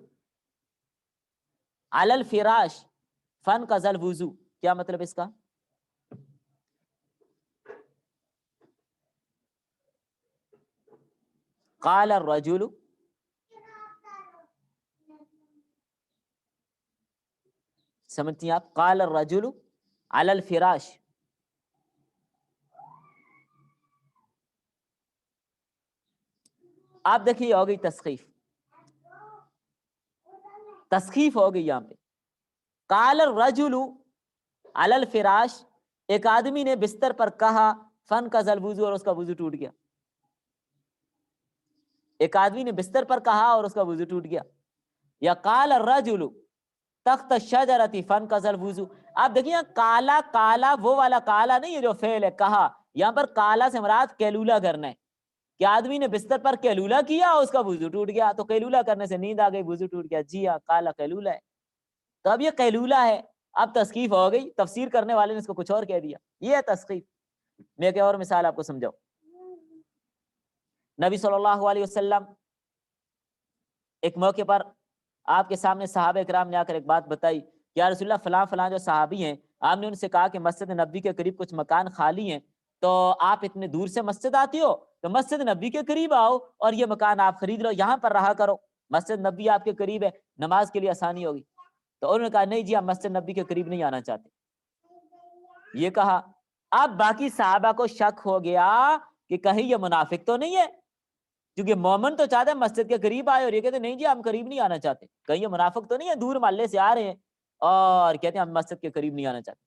علی الفراش فانقض الوضو، کیا مطلب اس کا؟ قال الرجل، سمجھتی ہیں آپ؟ قال الرجل علی الفراش، آپ دیکھیے ہو گئی تسخیف. تسخیف ہو گئی یہاں پہ. قال الرجل علی الفراش، ایک آدمی نے بستر پر کہا، فانقض الوضو، اور اس کا وضو ٹوٹ گیا. ایک آدمی نے بستر پر کہا اور اس کا وضو ٹوٹ گیا. یا قال الرجل تحت الشجرۃ فانقض الوضو. آپ دیکھیے کالا، کالا وہ والا کالا نہیں ہے جو فعل ہے کہا، یہاں پر کالا سے مراد قیلولہ کرنا ہے کہ آدمی نے بستر پر قیلولہ کیا اور اس کا وضو ٹوٹ گیا. تو قیلولہ کرنے سے نیند آ گئی، وضو ٹوٹ گیا. جی ہاں، کالا قیلولہ ہے. تو اب یہ قیلولہ ہے، اب تسخیف ہو گئی. تفسیر کرنے والے نے اس کو کچھ اور کہہ دیا، یہ ہے تسخیف. میں ایک اور مثال آپ کو سمجھاؤں. نبی صلی اللہ علیہ وسلم ایک موقع پر آپ کے سامنے صحابہ کرام نے آ کر ایک بات بتائی، یا رسول اللہ فلاں فلاں جو صحابی ہیں، آپ نے ان سے کہا کہ مسجد نبوی کے قریب کچھ مکان خالی ہیں، تو آپ اتنے دور سے مسجد آتی ہو تو مسجد نبوی کے قریب آؤ اور یہ مکان آپ خرید لو، یہاں پر رہا کرو، مسجد نبوی آپ کے قریب ہے، نماز کے لیے آسانی ہوگی. تو انہوں نے کہا نہیں جی، ہم مسجد نبوی کے قریب نہیں آنا چاہتے. یہ کہا. اب باقی صحابہ کو شک ہو گیا کہ کہیں یہ منافق تو نہیں ہے، کیونکہ مومن تو چاہتے ہیں مسجد کے قریب آئے اور یہ کہتے ہیں نہیں جی ہم قریب نہیں آنا چاہتے. کہیں یہ منافق تو نہیں ہے، دور محلے سے آ رہے ہیں اور کہتے ہیں ہم مسجد کے قریب نہیں آنا چاہتے.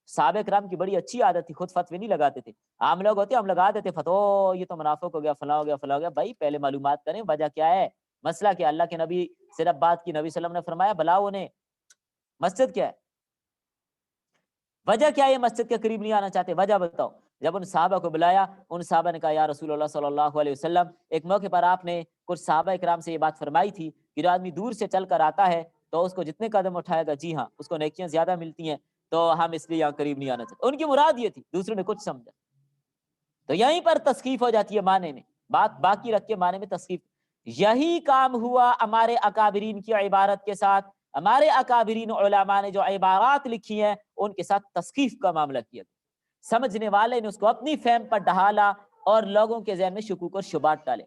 صحابہ کرام کی بڑی اچھی عادت تھی، خود فتوے نہیں لگاتے تھے. عام لوگ ہوتے ہم لگا دیتے فتوی، یہ تو منافق ہو گیا، فلاں ہو گیا، فلاں ہو گیا. بھائی پہلے معلومات کریں وجہ کیا ہے، مسئلہ کیا. اللہ کے نبی صرف بات کی، نبی صلی اللہ علیہ وسلم نے فرمایا بلاؤ انہیں، مسجد کیا ہے، وجہ کیا ہے یہ مسجد کے قریب نہیں آنا چاہتے، وجہ بتاؤ. جب ان صحابہ کو بلایا، ان صحابہ نے کہا یا رسول اللہ صلی اللہ علیہ وسلم، ایک موقع پر آپ نے کچھ صحابہ اکرام سے یہ بات فرمائی تھی کہ جو آدمی دور سے چل کر آتا ہے تو اس کو جتنے قدم اٹھائے گا جی ہاں اس کو نیکیاں زیادہ ملتی ہیں، تو ہم اس لیے یہاں قریب نہیں آنا چاہتے. ان کی مراد یہ تھی، دوسروں نے کچھ سمجھا. تو یہیں پر تسخیف ہو جاتی ہے معنی میں، بات باقی رکھ کے معنی میں تسخیف. یہی کام ہوا ہمارے اکابرین کی عبارت کے ساتھ. ہمارے اکابرین علماء نے جو عبارات لکھی ہیں ان کے ساتھ تسخیف کا معاملہ کیا. سمجھنے والے نے اس کو اپنی فہم پر ڈھالا اور لوگوں کے ذہن میں شکوک اور شبہات ڈالے.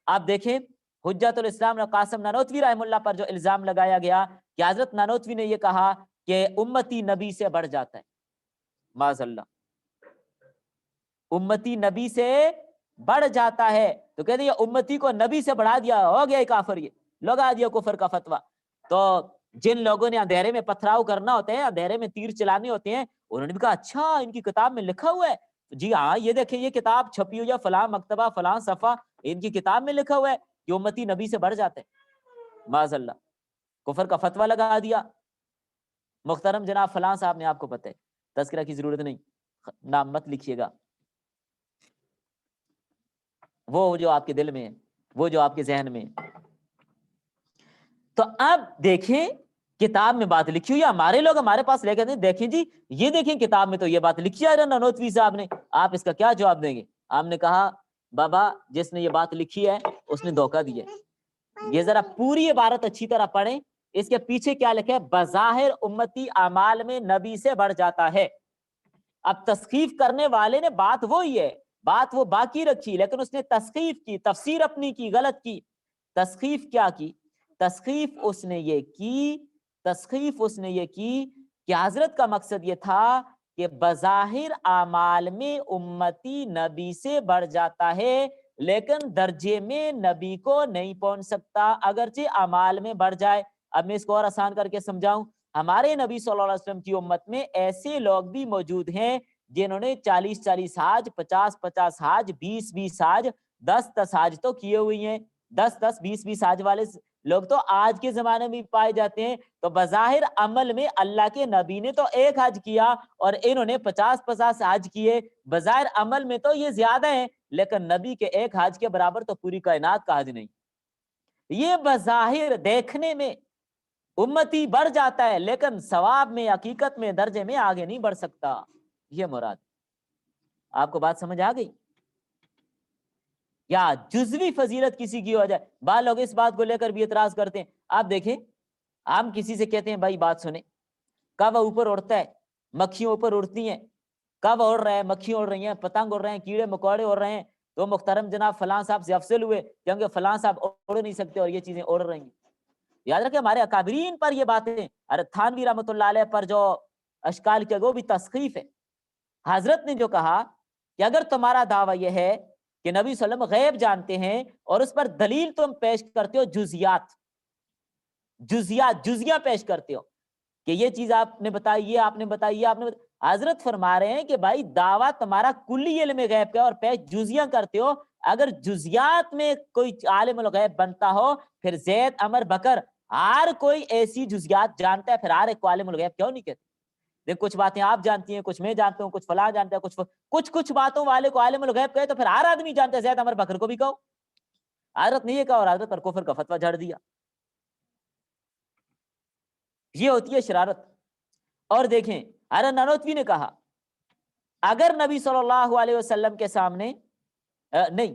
آپ دیکھیں حجت الاسلام قاسم نانوتوی رحمہ اللہ پر جو الزام لگایا گیا کہ حضرت نانوتوی نے یہ کہا کہ امتی نبی سے بڑھ جاتا ہے، معاذ اللہ، امتی نبی سے بڑھ جاتا ہے، تو کہتے ہیں امتی کو نبی سے بڑھا دیا، ہو گیا کافر، یہ لگا دیا کفر کا فتویٰ. تو جن لوگوں نے اندھیرے میں پتھراؤ کرنا ہوتے ہیں، اندھیرے میں تیر چلانے ہوتے ہیں، انہوں نے بھی کہا اچھا ان کی کتاب میں لکھا ہوا ہے، جی ہاں یہ دیکھیں یہ کتاب چھپی ہوئی ہے فلاں مکتبہ فلاں صفحہ، ان کی کتاب میں لکھا ہوا ہے کہ امتی نبی سے بڑھ جاتے ہیں. معاذ اللہ، کفر کا فتویٰ لگا دیا. محترم جناب فلاں صاحب نے، آپ کو پتہ ہے تذکرہ کی ضرورت نہیں، نام مت لکھیے گا، وہ جو آپ کے دل میں ہے، وہ جو آپ کے ذہن میں ہے. تو اب دیکھیں کتاب میں بات لکھی ہوئی ہے، ہمارے لوگ ہمارے پاس لے کے دیکھیں جی یہ دیکھیں کتاب میں تو یہ بات لکھی ہے نانوتوی صاحب نے، آپ اس کا کیا جواب دیں گے؟ آپ نے کہا بابا جس نے یہ بات لکھی ہے اس نے دھوکہ دیا. یہ ذرا پوری عبارت اچھی طرح پڑھیں، اس کے پیچھے کیا لکھا ہے؟ بظاہر امتی اعمال میں نبی سے بڑھ جاتا ہے. اب تسخیف کرنے والے نے بات وہی ہے، بات وہ باقی رکھی، لیکن اس نے تسخیف کی، تفسیر اپنی کی، غلط کی. تسخیف کیا کی؟ تسخیف اس نے یہ کی کہ حضرت کا مقصد یہ تھا کہ بظاہر اعمال میں امتی نبی سے بڑھ جاتا ہے، لیکن درجے میں نبی کو نہیں پہنچ سکتا اگرچہ اعمال میں بڑھ جائے. اب میں اس کو اور آسان کر کے سمجھاؤں. ہمارے نبی صلی اللہ علیہ وسلم کی امت میں ایسے لوگ بھی موجود ہیں جنہوں نے 40 حاج، 50 حاج، 20 حاج، 10 حاج تو کیے ہوئی ہیں. 20 حاج والے لوگ تو آج کے زمانے میں پائے جاتے ہیں. تو بظاہر عمل میں اللہ کے نبی نے تو 1 حج کیا اور انہوں نے 50 حج کیے، بظاہر عمل میں تو یہ زیادہ ہیں، لیکن نبی کے 1 حج کے برابر تو پوری کائنات کا حج نہیں. یہ بظاہر دیکھنے میں امتی بڑھ جاتا ہے، لیکن ثواب میں، حقیقت میں، درجے میں آگے نہیں بڑھ سکتا. یہ مراد. آپ کو بات سمجھ آ گئی؟ یا جزوی فضیلت کسی کی ہو جائے. بعض لوگ اس بات کو لے کر بھی اعتراض کرتے ہیں. آپ دیکھیں ہم کسی سے کہتے ہیں بھائی بات سنیں، کوا اوپر اڑتا ہے، مکھیاں اوپر اڑتی ہیں، کوا اڑ رہا ہے، مکھیاں اڑ رہی ہیں، پتنگ اڑ رہے ہیں، کیڑے مکوڑے اڑ رہے ہیں، تو محترم جناب فلاں صاحب سے افضل ہوئے کیونکہ فلاں صاحب اڑ نہیں سکتے اور یہ چیزیں اڑ رہی ہیں. یاد رکھیں ہمارے اکابرین پر یہ باتیں، ارے تھانوی رحمۃ اللہ علیہ پر جو اشکال کیا وہ بھی تسخیف ہے. حضرت نے جو کہا کہ اگر تمہارا دعویٰ یہ ہے کہ نبی صلی اللہ علیہ وسلم غیب جانتے ہیں اور اس پر دلیل تم پیش کرتے ہو جزیات، جزیاں پیش کرتے ہو کہ یہ چیز آپ نے بتائی، یہ آپ نے بتائی، یہ آپ نے بتائی. حضرت فرما رہے ہیں کہ بھائی دعویٰ تمہارا کلی علم غیب کا اور پیش جزیاں کرتے ہو. اگر جزیات میں کوئی عالم الغیب بنتا ہو پھر زید، عمر، بکر ہر کوئی ایسی جزیات جانتا ہے، پھر ہر ایک کو عالم الغیب کیوں نہیں کہتے؟ دیکھ کچھ باتیں آپ جانتی ہیں، کچھ میں جانتا ہوں، کچھ فلاں جانتا ہے، کچھ باتوں والے کو عالم الغیب کہے تو پھر ہر آدمی جانتا ہے، زید، عمر، بکر کو بھی کہو. حضرت نے یہ کہا اور حضرت پر کفر کا فتویٰ جھاڑ دیا. یہ ہوتی ہے شرارت. اور دیکھیں حضرت نانوتوی نے کہا اگر نبی صلی اللہ علیہ وسلم کے سامنے نہیں،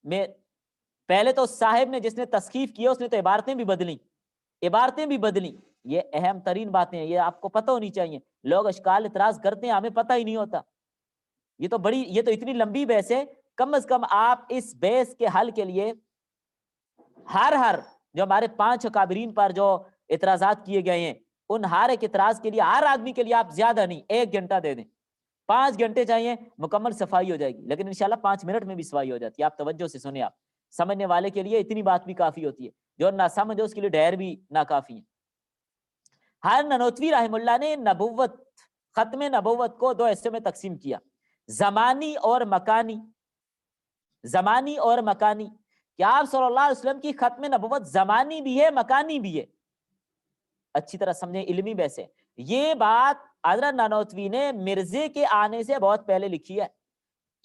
میں پہلے تو صاحب نے جس نے تسخیف کیا اس نے تو عبارتیں بھی بدلی. یہ اہم ترین باتیں ہیں، یہ آپ کو پتہ ہونی چاہیے. لوگ اشکال اعتراض کرتے ہیں، ہمیں پتہ ہی نہیں ہوتا. یہ تو اتنی لمبی بحث ہے. کم از کم آپ اس بحث کے حل کے لیے ہر جو ہمارے 5 اکابرین پر جو اعتراضات کیے گئے ہیں ان ہر ایک اعتراض کے لیے ہر آدمی کے لیے آپ زیادہ نہیں 1 گھنٹہ دے دیں. 5 گھنٹے چاہیے مکمل صفائی ہو جائے گی، لیکن انشاءاللہ 5 منٹ میں بھی صفائی ہو جاتی ہے. آپ توجہ سے سنیں، آپ سمجھنے والے کے لیے اتنی بات بھی کافی ہوتی ہے، جو نہ سمجھے اس کے لیے ڈھیر بھی ناکافی ہے. ہر نانوتوی رحم اللہ نے ختم نبوت کو 2 حصے میں تقسیم کیا، زمانی اور مکانی. کہ آپ صلی اللہ علیہ وسلم کی ختم نبوت زمانی بھی ہے، مکانی بھی ہے. اچھی طرح سمجھیں، علمی بحث ہے. یہ بات حضرت نانوتوی نے مرزے کے آنے سے بہت پہلے لکھی ہے،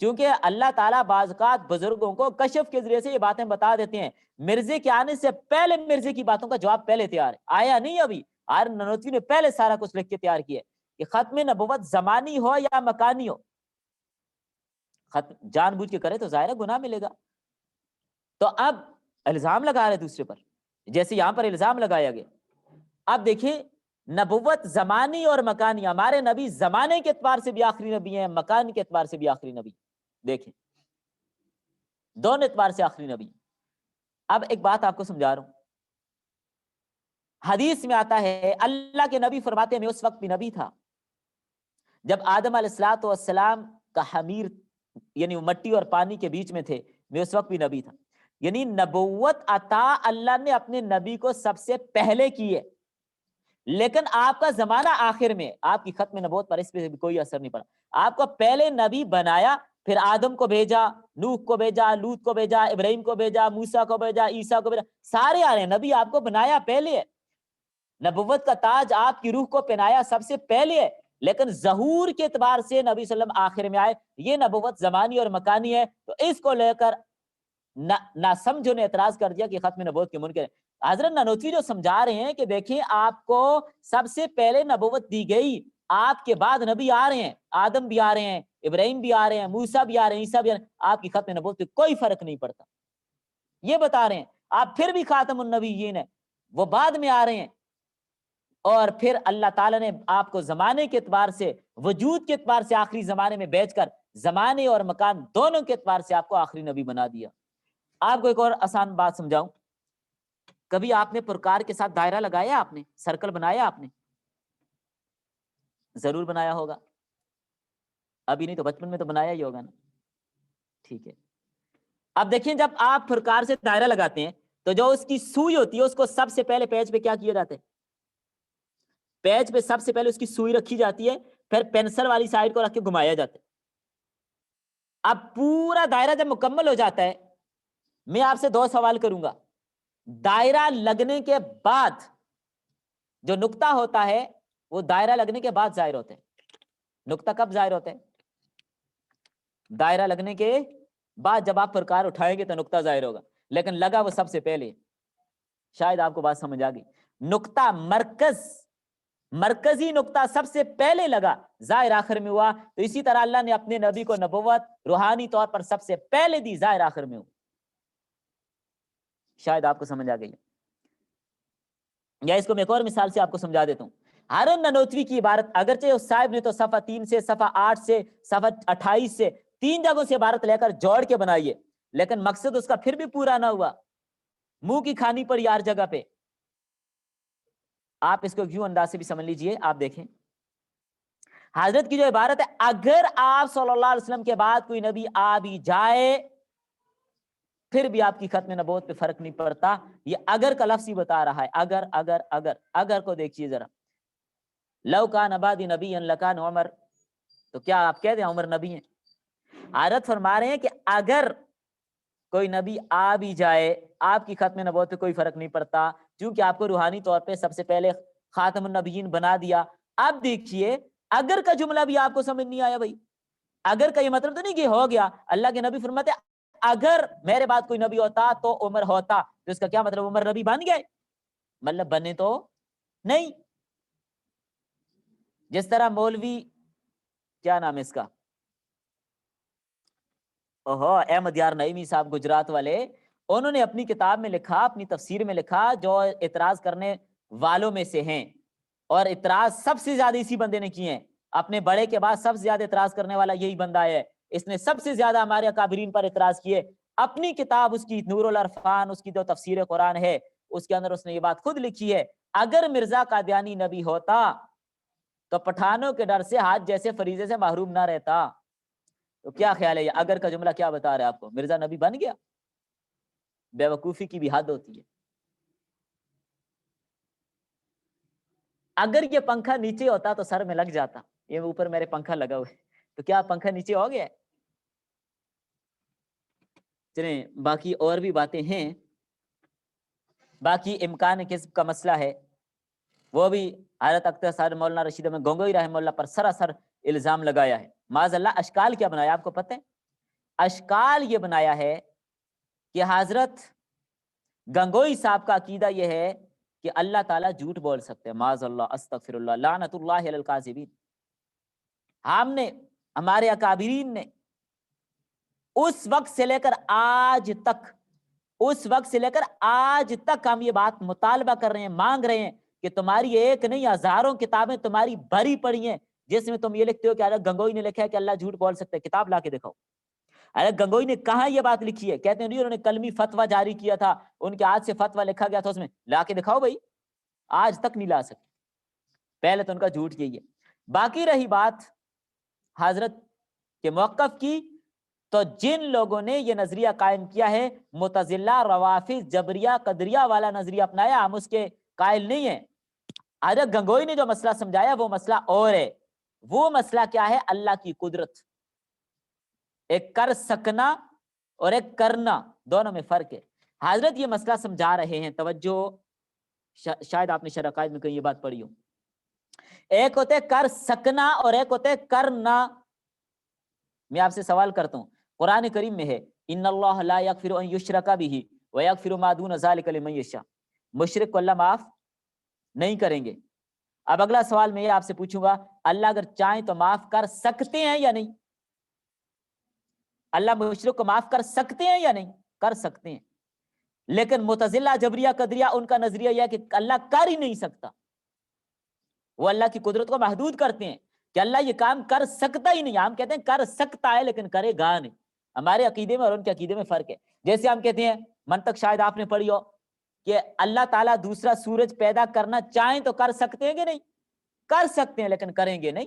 کیونکہ اللہ تعالیٰ بعض اوقات بزرگوں کو کشف کے ذریعے سے یہ باتیں بتا دیتے ہیں. مرزے کے آنے سے پہلے مرزے کی باتوں کا جواب پہلے تیار ہے، آیا نہیں ابھی. حضرت نانوتوی نے پہلے سارا کچھ لکھ کے تیار کیا کہ ختم نبوت زمانی ہو یا مکانی ہو، جان بوجھ کے کرے تو ظاہر ہے گناہ ملے گا. تو اب الزام لگا رہے دوسرے پر، جیسے یہاں پر الزام لگایا گیا. اب دیکھیں نبوت زمانی اور مکانی، ہمارے نبی زمانے کے اعتبار سے بھی آخری نبی ہیں، مکان کے اعتبار سے بھی آخری نبی. دیکھیں دونوں اعتبار سے آخری نبی. اب ایک بات آپ کو سمجھا رہا ہوں. حدیث میں آتا ہے اللہ کے نبی فرماتے ہیں میں اس وقت بھی نبی تھا جب آدم علیہ السلام کا حمیر یعنی مٹی اور پانی کے بیچ میں تھے، میں اس وقت بھی نبی تھا. یعنی نبوت عطا اللہ نے اپنے نبی کو سب سے پہلے کی ہے، لیکن آپ کا زمانہ آخر میں، آپ کی ختم نبوت پر اس پہ بھی کوئی اثر نہیں پڑا. آپ کو پہلے نبی بنایا، پھر آدم کو بھیجا، نوح کو بھیجا، لوط کو بھیجا، ابراہیم کو بھیجا، موسیٰ کو بھیجا، عیسیٰ کو بھیجا، سارے آ رہے ہیں. نبی آپ کو بنایا پہلے ہے، نبوت کا تاج آپ کی روح کو پہنایا سب سے پہلے ہے، لیکن ظہور کے اعتبار سے نبی صلی اللہ علیہ وسلم آخر میں آئے. یہ نبوت زمانی اور مکانی ہے. تو اس کو لے کر نہ سمجھوں نے اعتراض کر دیا کہ ختم نبوت کے منکر ہیں. حضرت نانوتوی جو سمجھا رہے ہیں کہ دیکھیں آپ کو سب سے پہلے نبوت دی گئی، آپ کے بعد نبی آ رہے ہیں، آدم بھی آ رہے ہیں، ابراہیم بھی آ رہے ہیں، موسیٰ بھی آ رہے ہیں، عیسیٰ بھی آ رہے ہیں، آپ کی ختم نبوت پہ کوئی فرق نہیں پڑتا. یہ بتا رہے ہیں آپ پھر بھی خاتم النبیین ہیں، وہ بعد میں آ رہے ہیں. اور پھر اللہ تعالیٰ نے آپ کو زمانے کے اعتبار سے، وجود کے اعتبار سے آخری زمانے میں بیچ کر زمانے اور مکان دونوں کے اعتبار سے آپ کو آخری نبی بنا دیا. آپ کو ایک اور آسان بات سمجھاؤں. کبھی آپ نے پرکار کے ساتھ دائرہ لگایا، آپ نے سرکل بنایا، آپ نے ضرور بنایا ہوگا، ابھی نہیں تو بچپن میں تو بنایا ہی ہوگا نا. ٹھیک ہے، اب دیکھیں جب آپ پرکار سے دائرہ لگاتے ہیں تو جو اس کی سوئی ہوتی ہے اس کو سب سے پہلے پیج پہ کیا کیا جاتا ہے؟ پیج پہ سب سے پہلے اس کی سوئی رکھی جاتی ہے، پھر پینسل والی سائڈ کو رکھ کے گھمایا جاتا ہے. اب پورا دائرہ جب مکمل ہو جاتا ہے، میں آپ سے 2 سوال کروں گا. دائرہ لگنے کے بعد جو نقطہ ہوتا ہے وہ دائرہ لگنے کے بعد ظاہر ہوتا ہے. نقطہ کب ظاہر ہوتا ہے؟ دائرہ لگنے کے بعد. جب آپ پرکار اٹھائیں گے تو نقطہ ظاہر ہوگا، لیکن لگا وہ سب سے پہلے. شاید آپ کو بات سمجھ آ گئی. نقطہ مرکزی نقطہ سب سے پہلے لگا، ظاہر آخر میں ہوا. تو اسی طرح اللہ نے اپنے نبی کو نبوت روحانی طور پر سب سے پہلے دی، ظاہر آخر میں ہوا. شاید آپ کو سمجھ آ گئی. یا اس کو میں ایک اور مثال سے آپ کو سمجھا دیتا ہوں. ہارون نانوتوی کی عبارت اگرچہ اس صاحب نے تو صفحہ 3 سے صفحہ 8 سے صفحہ 28 سے 3 جگہوں سے عبارت لے کر جوڑ کے بنائی ہے، لیکن مقصد اس کا پھر بھی پورا نہ ہوا، منہ کی کھانی پڑی ہر جگہ پہ. آپ اس کو کیوں انداز سے بھی سمجھ لیجئے. آپ دیکھیں حضرت کی جو عبارت ہے، اگر آپ صلی اللہ علیہ وسلم کے بعد کوئی نبی آ بھی جائے پھر بھی آپ کی ختم نبوت پہ فرق نہیں پڑتا. یہ اگر کا لفظ ہی بتا رہا ہے. اگر کو دیکھیے ذرا. لو کان بعدی نبی لکان عمر، تو کیا آپ کہہ دیں عمر نبی ہیں؟ حضرت فرما رہے ہیں کہ اگر کوئی نبی آ بھی جائے آپ کی ختم نبوت پہ کوئی فرق نہیں پڑتا، چونکہ آپ کو روحانی طور پہ سب سے پہلے خاتم النبیین بنا دیا. اب دیکھیے اگر کا جملہ بھی آپ کو سمجھ نہیں آیا بھائی. اگر کا یہ مطلب تو نہیں کہ ہو گیا. اللہ کے نبی فرماتے اگر میرے بعد کوئی نبی ہوتا تو عمر ہوتا. تو اس کا کیا مطلب عمر نبی بن گئے؟ مطلب بنے تو نہیں. جس طرح مولوی کیا نام ہے اس کا، احمد یار نعیمی صاحب گجرات والے، انہوں نے اپنی کتاب میں لکھا، اپنی تفسیر میں لکھا، جو اعتراض کرنے والوں میں سے ہیں، اور اعتراض سب سے زیادہ اسی بندے نے کیے ہیں. اپنے بڑے کے بعد سب سے زیادہ اعتراض کرنے والا یہی بندہ ہے. اس نے سب سے زیادہ ہمارے اکابرین پر اعتراض کیے. اپنی کتاب اس کی نور العرفان، اس کی جو تفسیر قرآن ہے، اس کے اندر اس نے یہ بات خود لکھی ہے، اگر مرزا قادیانی نبی ہوتا تو پٹھانوں کے ڈر سے ہاتھ جیسے فریضے سے محروم نہ رہتا. تو کیا خیال ہے یہ اگر کا جملہ کیا بتا رہا ہے آپ کو؟ مرزا نبی بن گیا؟ بے وقوفی کی بھی حد ہوتی ہے. اگر یہ پنکھا نیچے ہوتا تو سر میں لگ جاتا. یہ اوپر میرے پنکھا لگا ہوا ہے، تو کیا پنکھا نیچے ہو گیا؟ چلیں باقی اور بھی باتیں ہیں. باقی امکان کسب کا مسئلہ ہے، وہ بھی حضرت اختر صاحب مولانا رشید احمد گنگوئی رحمہ اللہ پر سراسر الزام لگایا ہے. معاذ اللہ. اشکال کیا بنایا آپ کو پتہ ہے؟ اشکال یہ بنایا ہے کہ حضرت گنگوئی صاحب کا عقیدہ یہ ہے کہ اللہ تعالیٰ جھوٹ بول سکتے ہیں. معاذ اللہ، استغفر اللہ، لعنت اللہ علی الکاذبین. ہم نے، ہمارے اکابرین نے اس وقت سے لے کر آج تک ہم یہ بات مطالبہ کر رہے ہیں، مانگ رہے ہیں کہ تمہاری ایک نہیں ہزاروں کتابیں تمہاری بھری پڑی ہیں جس میں تم یہ لکھتے ہو کہ حضرت گنگوئی نے لکھا ہے کہ اللہ جھوٹ بول سکتے ہیں. کتاب لا کے دکھاؤ. حضرت گنگوئی نے کہاں یہ بات لکھی ہے؟ کہتے ہیں نہیں، انہوں نے کلمی فتویٰ جاری کیا تھا، ان کے ہاتھ سے فتویٰ لکھا گیا تھا، اس میں لا کے دکھاؤ بھائی. آج تک نہیں لا سکتے. پہلے تو ان کا جھوٹ یہی ہے. باقی رہی بات حضرت کے موقف کی، تو جن لوگوں نے یہ نظریہ قائم کیا ہے، معتزلہ، روافض، جبریہ، قدریہ والا نظریہ اپنایا، ہم اس کے قائل نہیں ہیں. حضرت گنگوئی نے جو مسئلہ سمجھایا وہ مسئلہ اور ہے. وہ مسئلہ کیا ہے؟ اللہ کی قدرت. ایک کر سکنا اور ایک کرنا، دونوں میں فرق ہے. حضرت یہ مسئلہ سمجھا رہے ہیں، توجہ، شاید آپ نے شرح عقائد میں کہیں یہ بات پڑھی ہو. ایک ہوتے کر سکنا اور ایک ہوتے کرنا. میں آپ سے سوال کرتا ہوں، قرآن کریم میں ہے ان اللہ لا یغفر ان یشرک بہ ویغفر ما دون ذلک لمن یشاء. مشرک کو اللہ معاف نہیں کریں گے. اب اگلا سوال میں یہ آپ سے پوچھوں گا، اللہ اگر چاہیں تو معاف کر سکتے ہیں یا نہیں؟ اللہ مشرک کو معاف کر سکتے ہیں یا نہیں؟ کر سکتے ہیں. لیکن معتزلہ، جبریہ، قدریہ، ان کا نظریہ یہ ہے کہ اللہ کر ہی نہیں سکتا. وہ اللہ کی قدرت کو محدود کرتے ہیں کہ اللہ یہ کام کر سکتا ہی نہیں. ہم کہتے ہیں کر سکتا ہے لیکن کرے گا نہیں. ہمارے عقیدے میں اور ان کے عقیدے میں فرق ہے. جیسے ہم کہتے ہیں، منطق شاید آپ نے پڑھی ہو، کہ اللہ تعالیٰ دوسرا سورج پیدا کرنا چاہیں تو کر سکتے ہیں کہ نہیں؟ کر سکتے ہیں لیکن کریں گے نہیں.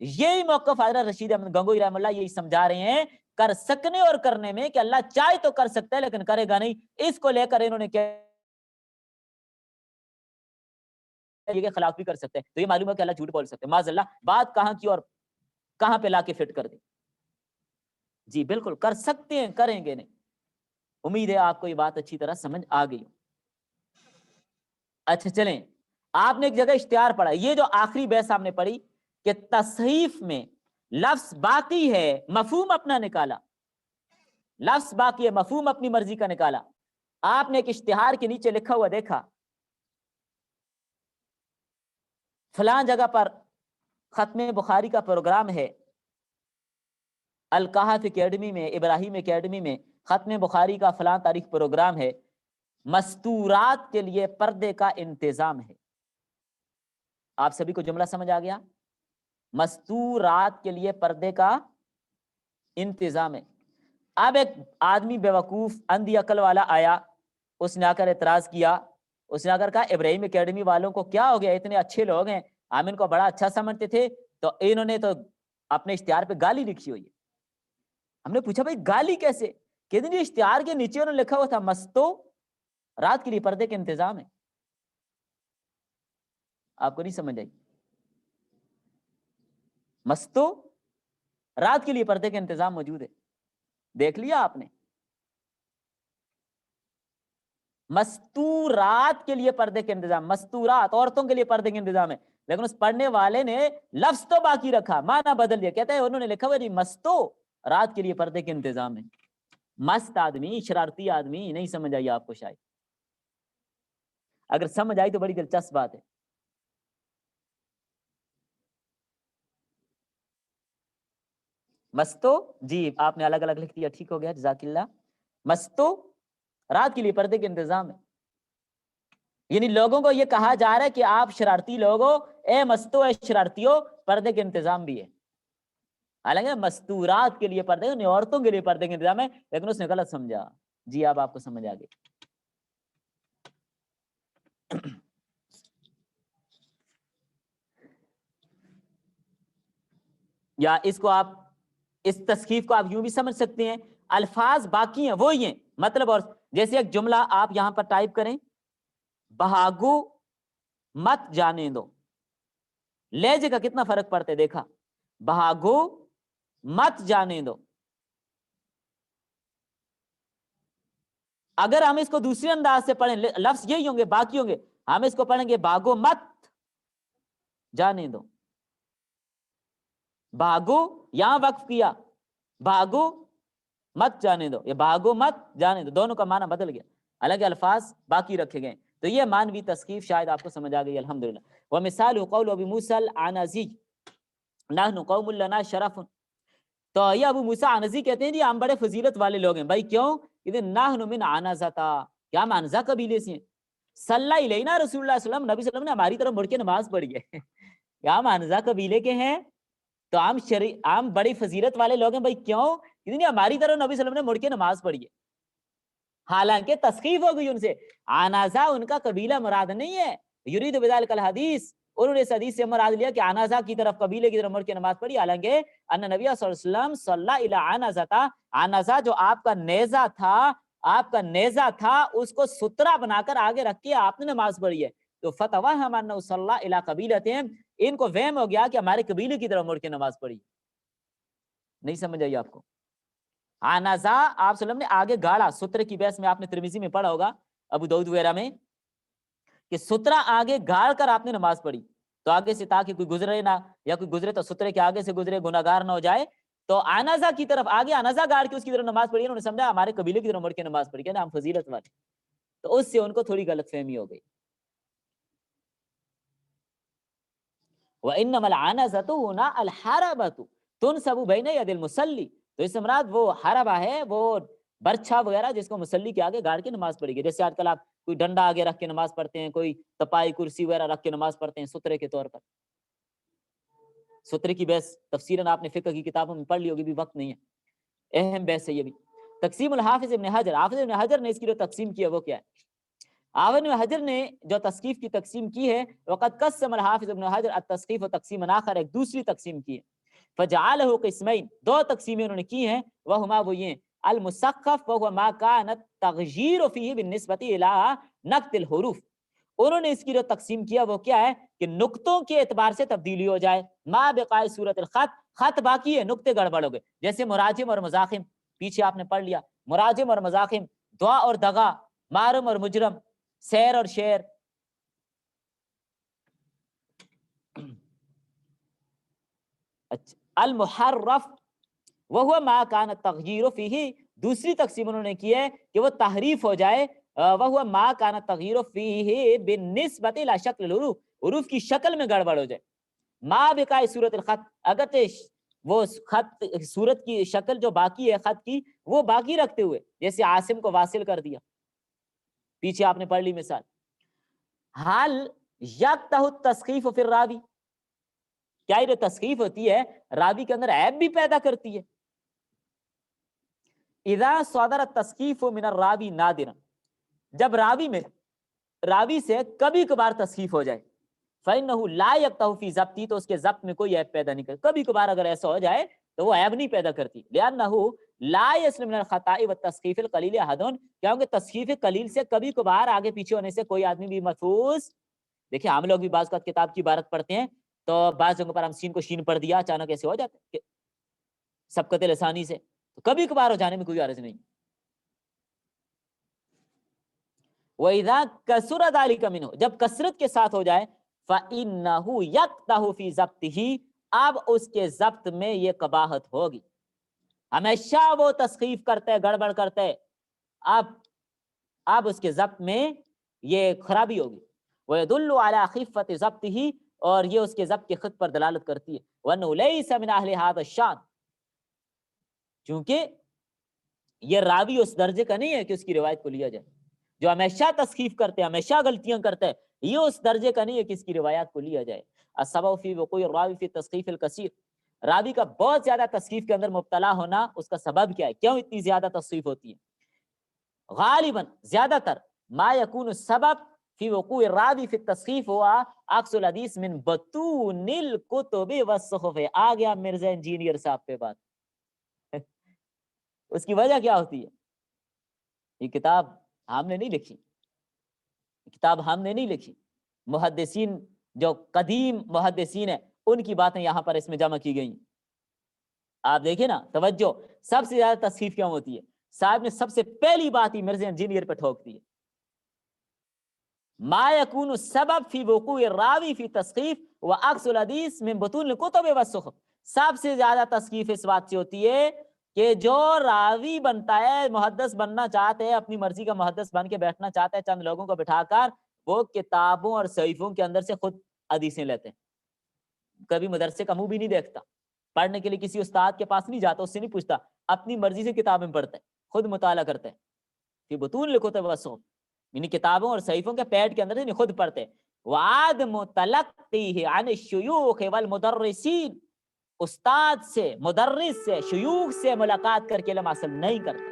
یہی موقف حضرت رشید احمد گنگوئی رحمہ اللہ یہی سمجھا رہے ہیں، کر سکنے اور کرنے میں، کہ اللہ چاہے تو کر سکتا ہے لیکن کرے گا نہیں. اس کو لے کر انہوں نے کیا یہ خلاف بھی کر سکتے ہیں. تو یہ معلوم ہے کہ اللہ جھوٹ بول سکتے ہیں. معاذ اللہ. بات کہاں کی اور کہاں پہ لا کے فٹ کر دی. جی بالکل کر سکتے ہیں، کریں گے نہیں. امید ہے آپ کو یہ بات اچھی طرح سمجھ آ گئی. اچھا چلیں، آپ نے ایک جگہ اشتہار پڑھا، یہ جو آخری بحث آپ نے پڑھی کہ تصحیف میں لفظ باقی ہے، مفہوم اپنا نکالا. لفظ باقی ہے، مفہوم اپنی مرضی کا نکالا. آپ نے ایک اشتہار کے نیچے لکھا ہوا دیکھا، فلاں جگہ پر ختم بخاری کا پروگرام ہے، الکہف اکیڈمی میں، ابراہیم اکیڈمی میں ختم بخاری کا فلاں تاریخ پروگرام ہے، مستورات کے لیے پردے کا انتظام ہے. آپ سبھی کو جملہ سمجھ آ گیا؟ مستورات کے لیے پردے کا انتظام ہے. اب ایک آدمی بیوقوف اندھی عقل والا آیا، اس نے آ کر اعتراض کیا. اس نے آ کر کہا ابراہیم اکیڈمی والوں کو کیا ہو گیا، اتنے اچھے لوگ ہیں، ہم ان کو بڑا اچھا سمجھتے تھے، تو انہوں نے تو اپنے اشتہار پہ گالی لکھی ہوئی ہے. ہم نے پوچھا بھائی گالی کیسے؟ کہ جو اشتہار کے نیچے انہوں نے لکھا ہوا تھا مستو رات کے لیے پردے کا انتظام ہے. آپ کو نہیں سمجھ آئی؟ مستو رات کے لیے پردے کا انتظام موجود ہے. دیکھ لیا آپ نے؟ مستورات کے لیے پردے کے انتظام، مستورات عورتوں کے لیے پردے کے انتظام ہے، لیکن اس پڑھنے والے نے لفظ تو باقی رکھا، معنی بدل دیا. کہتے ہیں انہوں نے لکھا ہوا جی مستو رات کے لیے پردے کے انتظام ہے. مست آدمی، شرارتی آدمی. نہیں سمجھ آئی آپ کو شاید؟ اگر سمجھ آئی تو بڑی دلچسپ بات ہے. مستو جی آپ نے الگ الگ لکھ دیا، ٹھیک ہو گیا، جزاک اللہ. مستو رات کے لیے پردے کے انتظام ہے. یعنی لوگوں کو یہ کہا جا رہا ہے کہ آپ شرارتی لوگوں، اے مستو اے شرارتیوں، پردے کے انتظام بھی ہے. حالانکہ مستورات کے لیے پردے، یعنی عورتوں کے لیے پردے کے انتظام ہے، لیکن اس نے غلط سمجھا. جی اب آپ کو سمجھ آ گئی. یا اس کو آپ، اس تسخیف کو آپ یوں بھی سمجھ سکتے ہیں، الفاظ باقی ہیں وہی ہیں مطلب. اور جیسے ایک جملہ آپ یہاں پر ٹائپ کریں، بہاگو مت جانے دو. لہجے کا کتنا فرق پڑتا ہے دیکھا. بہاگو مت جانے دو. اگر ہم اس کو دوسرے انداز سے پڑھیں، لفظ یہی ہوں گے، باقی ہوں گے، ہم اس کو پڑھیں گے بھاگو مت جانے دو. بھاگو یہاں وقف کیا، بھاگو مت جانے دو، یا بھاگو مت جانے دو، دونوں کا معنی بدل گیا، حالانکہ الفاظ باقی رکھے گئے. تو یہ مانوی تسخیف شاید آپ کو سمجھ آ گئی الحمدللہ. ومثال قول ابی موسی العنزی نحن قوم لنا شرف. تو یہ ابو موسی عنزی کہتے ہیں جی ہم بڑے فضیلت والے لوگ ہیں. بھائی کیوں؟ نحن من عنزتا، کیا ہم عنزہ قبیلے سے ہیں. صلی علینا رسول اللہ صلی اللہ علیہ وسلم، نبی صلی اللہ علیہ وسلم نے ہماری طرف مڑ کے نماز پڑھی ہے. کیا ہم عنزہ قبیلے کے ہیں تو ہم بڑی فضیلت والے لوگ ہیں. بھائی کیوں؟ ہماری طرف نبی صلی اللہ علیہ وسلم نے مڑ کے نماز پڑھی ہے. حالانکہ تسخیف ہو گئی ان سے. عنزہ ان کا قبیلہ مراد نہیں ہے. یرید بذلک الحدیث، انہوں نے اس حدیث سے مراد لیا کہ عنزہ کی طرف، قبیلے کی طرف مڑ کے نماز پڑھی. حالانکہ ان نبی صلی اللہ علیہ وسلم صلی الی عنزہ، عنزہ جو آپ کا نیزہ تھا، اس کو سترہ بنا کر آگے رکھ کے آپ نے نماز پڑھی ہے. تو فتوہم انہ صلی الی قبیلتہم، ان کو وہم ہو گیا کہ ہمارے قبیلے کی طرف مڑ کے نماز پڑھی. نہیں سمجھ آئی آپ کو؟ عنزہ آپ صلی اللہ علیہ وسلم نے آگے گاڑا، سترے کی بحث میں آپ نے ترمذی میں پڑھا ہوگا، ابو داؤد وغیرہ میں، کہ سترہ آگے گاڑ کر آپ نے نماز پڑھی. تو آگے سے تاکہ کوئی گزرے نہ، یا کوئی گزرے تو سترے کے آگے سے گزرے، گناہگار نہ ہو جائے. تو عنزہ کی طرف آگے عنزہ گاڑ کے اس کی طرف نماز پڑھی. انہوں نے سمجھا ہمارے قبیلے کی طرف مڑ کے نماز پڑھی، کہنا ہم فضیلت والے. تو اس سے ان کو تھوڑی غلط فہمی ہو گئی. وَإِنَّمَا الْعَنَزَةُ هُنَا الْحَرَبَةُ تُنْصَبُ بَيْنَ يَدِ الْمُصَلِّ. تو اس سے مراد وہ حربہ ہے، وہ برچھا وغیرہ جس کو مصلی کے آگے گاڑ کے نماز پڑھی گئی. جیسے آج کل آپ کوئی ڈنڈا آگے رکھ کے نماز پڑھتے ہیں، کوئی تپائی کرسی وغیرہ رکھ کے نماز پڑھتے ہیں سترے کے طور پر. سترے کی بحث تفصیلاً آپ نے فقہ کی کتابوں میں پڑھ لی ہوگی، بھی وقت نہیں ہے، اہم بحث ہے یہ بھی. تقسیم الحافظ ابن حجر، حافظ ابن حجر نے اس کی جو تقسیم کی ہے وہ کیا ہے؟ حافظ ابن حجر نے جو تسخیف کی تقسیم کی ہے، وقد قسم الحافظ ابن حجر التسخیف و تقسیم آخر، ایک دوسری تقسیم کی ہے. فجعلہ قسمین، دو تقسیمیں انہوں نے کی ہیں، وہما وہ یہ المسخف وهو ما كان التغيير فيه بالنسبة الى نقط الحروف. انہوں نے اس کی جو تقسیم کیا وہ کیا ہے کہ نقطوں کے اعتبار سے تبدیلی ہو جائے. ما بقاء صورت الخط، خط باقی ہے، نقطے گڑبڑ ہو گئے. جیسے مراجم اور مزاحم، پیچھے آپ نے پڑھ لیا، مراجم اور مزاحم، دعا اور دغا، مارم اور مجرم، سیر اور شیر. اچھا، المحرف وہو ما کان التغییر فیہ، دوسری تقسیم انہوں نے کی ہے کہ وہ تحریف ہو جائے. وہو ما کان التغییر فیہ بالنسبۃ الی شکل الحروف، حروف کی شکل میں گڑبڑ ہو جائے. ما بقاء صورت الخط، اگرچہ وہ خط صورت کی شکل جو باقی ہے خط کی وہ باقی رکھتے ہوئے، جیسے عاصم کو واصل کر دیا، پیچھے آپ نے پڑھ لی مثال. حال یکتہ التسخیف فی الراوی، کیا یہ جو تسخیف ہوتی ہے راوی کے اندر عیب بھی پیدا کرتی ہے؟ اذا صدر التسخیف من الراوی نادرا، جب راوی سے کبھی کبھار تسخیف ہو جائے، فإنه لا يقطع فی ضبطی، تو اس کے ضبط میں کوئی عیب پیدا نہیں کرے. کبھی کبھار اگر ایسا ہو جائے تو وہ عیب نہیں پیدا کرتی. لأنه لا يسلم من الخطاء والتسخيف القليل احد، کیونکہ تسخیف قلیل سے کبھی کبھار آگے پیچھے ہونے سے کوئی آدمی بھی محفوظ. دیکھیں ہم لوگ بھی بعض اوقات کتاب کی عبارت پڑھتے ہیں تو بعض جگہوں پر ہم سین کو شین پڑھ دیا اچانک ایسے ہو جاتا ہے سبقت لسانی سے، تو کبھی کبھار ہو جانے میں کوئی عرض نہیں. وَإِذَا كَثُرَ ذَلِكَ مِنْهُ، جب کثرت کے ساتھ ہو جائے، فَإِنَّهُ يَقْدَحُ فِي ضَبْطِهِ، اب اس کے ضبط میں یہ قباحت ہوگی. ہمیشہ وہ تسخیف کرتے گڑبڑ کرتے، اب اس کے ضبط میں یہ خرابی ہوگی. وَيَدُلُّ عَلَى خِفَّةِ ضَبْطِهِ، اور یہ اس کے ضبط کی خط پر دلالت کرتی ہے. وَأَنَّهُ لَيْسَ مِنْ أَهْلِ هَذَا الشَّأْنِ، چونکہ یہ راوی اس درجے کا نہیں ہے کہ اس کی روایت کو لیا جائے. جو ہمیشہ تسخیف کرتے ہیں، ہمیشہ غلطیاں کرتے ہیں، یہ اس درجے کا نہیں ہے کہ اس کی روایات کو لیا جائے. السبب فی وقوع الراوی فی تسخیف الکثیر، راوی کا بہت زیادہ تسخیف کے اندر مبتلا ہونا، اس کا سبب کیا ہے؟ کیوں اتنی زیادہ تسخیف ہوتی ہے؟ غالباً زیادہ تر ما یکون السبب فی وقوع الراوی فی التسخیف ہوا عکس الحدیث من بطون الکتب والصحف. آ گیا مرزا انجینئر صاحب پہ بات. اس کی وجہ کیا ہوتی ہے؟ یہ کتاب ہم نے نہیں لکھی، کتاب ہم نے نہیں لکھی، محدثین جو قدیم محدثین ہیں ان کی باتیں یہاں پر اس میں جمع کی گئی. آپ دیکھیں نا، توجہ، سب سے زیادہ تصحیف کیوں ہوتی ہے؟ صاحب نے سب سے پہلی بات ہی مرزا انجینئر پہ ٹھوک دی ہے. ما یکون السبب فی وقوع الراوی فی تسخیف و عکس الحدیث من بطون الکتب والصحف. سب سے زیادہ تسخیف اس بات سے ہوتی ہے کہ جو راوی بنتا ہے، محدث بننا چاہتے ہیں، اپنی مرضی کا محدث بن کے بیٹھنا چاہتا ہے، چند لوگوں کو بٹھا کر وہ کتابوں اور صحیفوں کے اندر سے خود حدیثیں لیتے ہیں. کبھی مدرسے کا منہ بھی نہیں دیکھتا، پڑھنے کے لیے کسی استاد کے پاس نہیں جاتا، اس سے نہیں پوچھتا، اپنی مرضی سے کتابیں پڑھتے ہیں، خود مطالعہ کرتے ہیں. فی بطون الکتب والصحف، یعنی کتابوں اور صحیفوں کے پیٹ کے اندر سے خود پڑھتے ہیں. وعدم تلقیہ عن الشیوخ والمدرسین، استاد سے، مدرس سے، شیوخ سے ملاقات کر کے علم حاصل نہیں کرتا،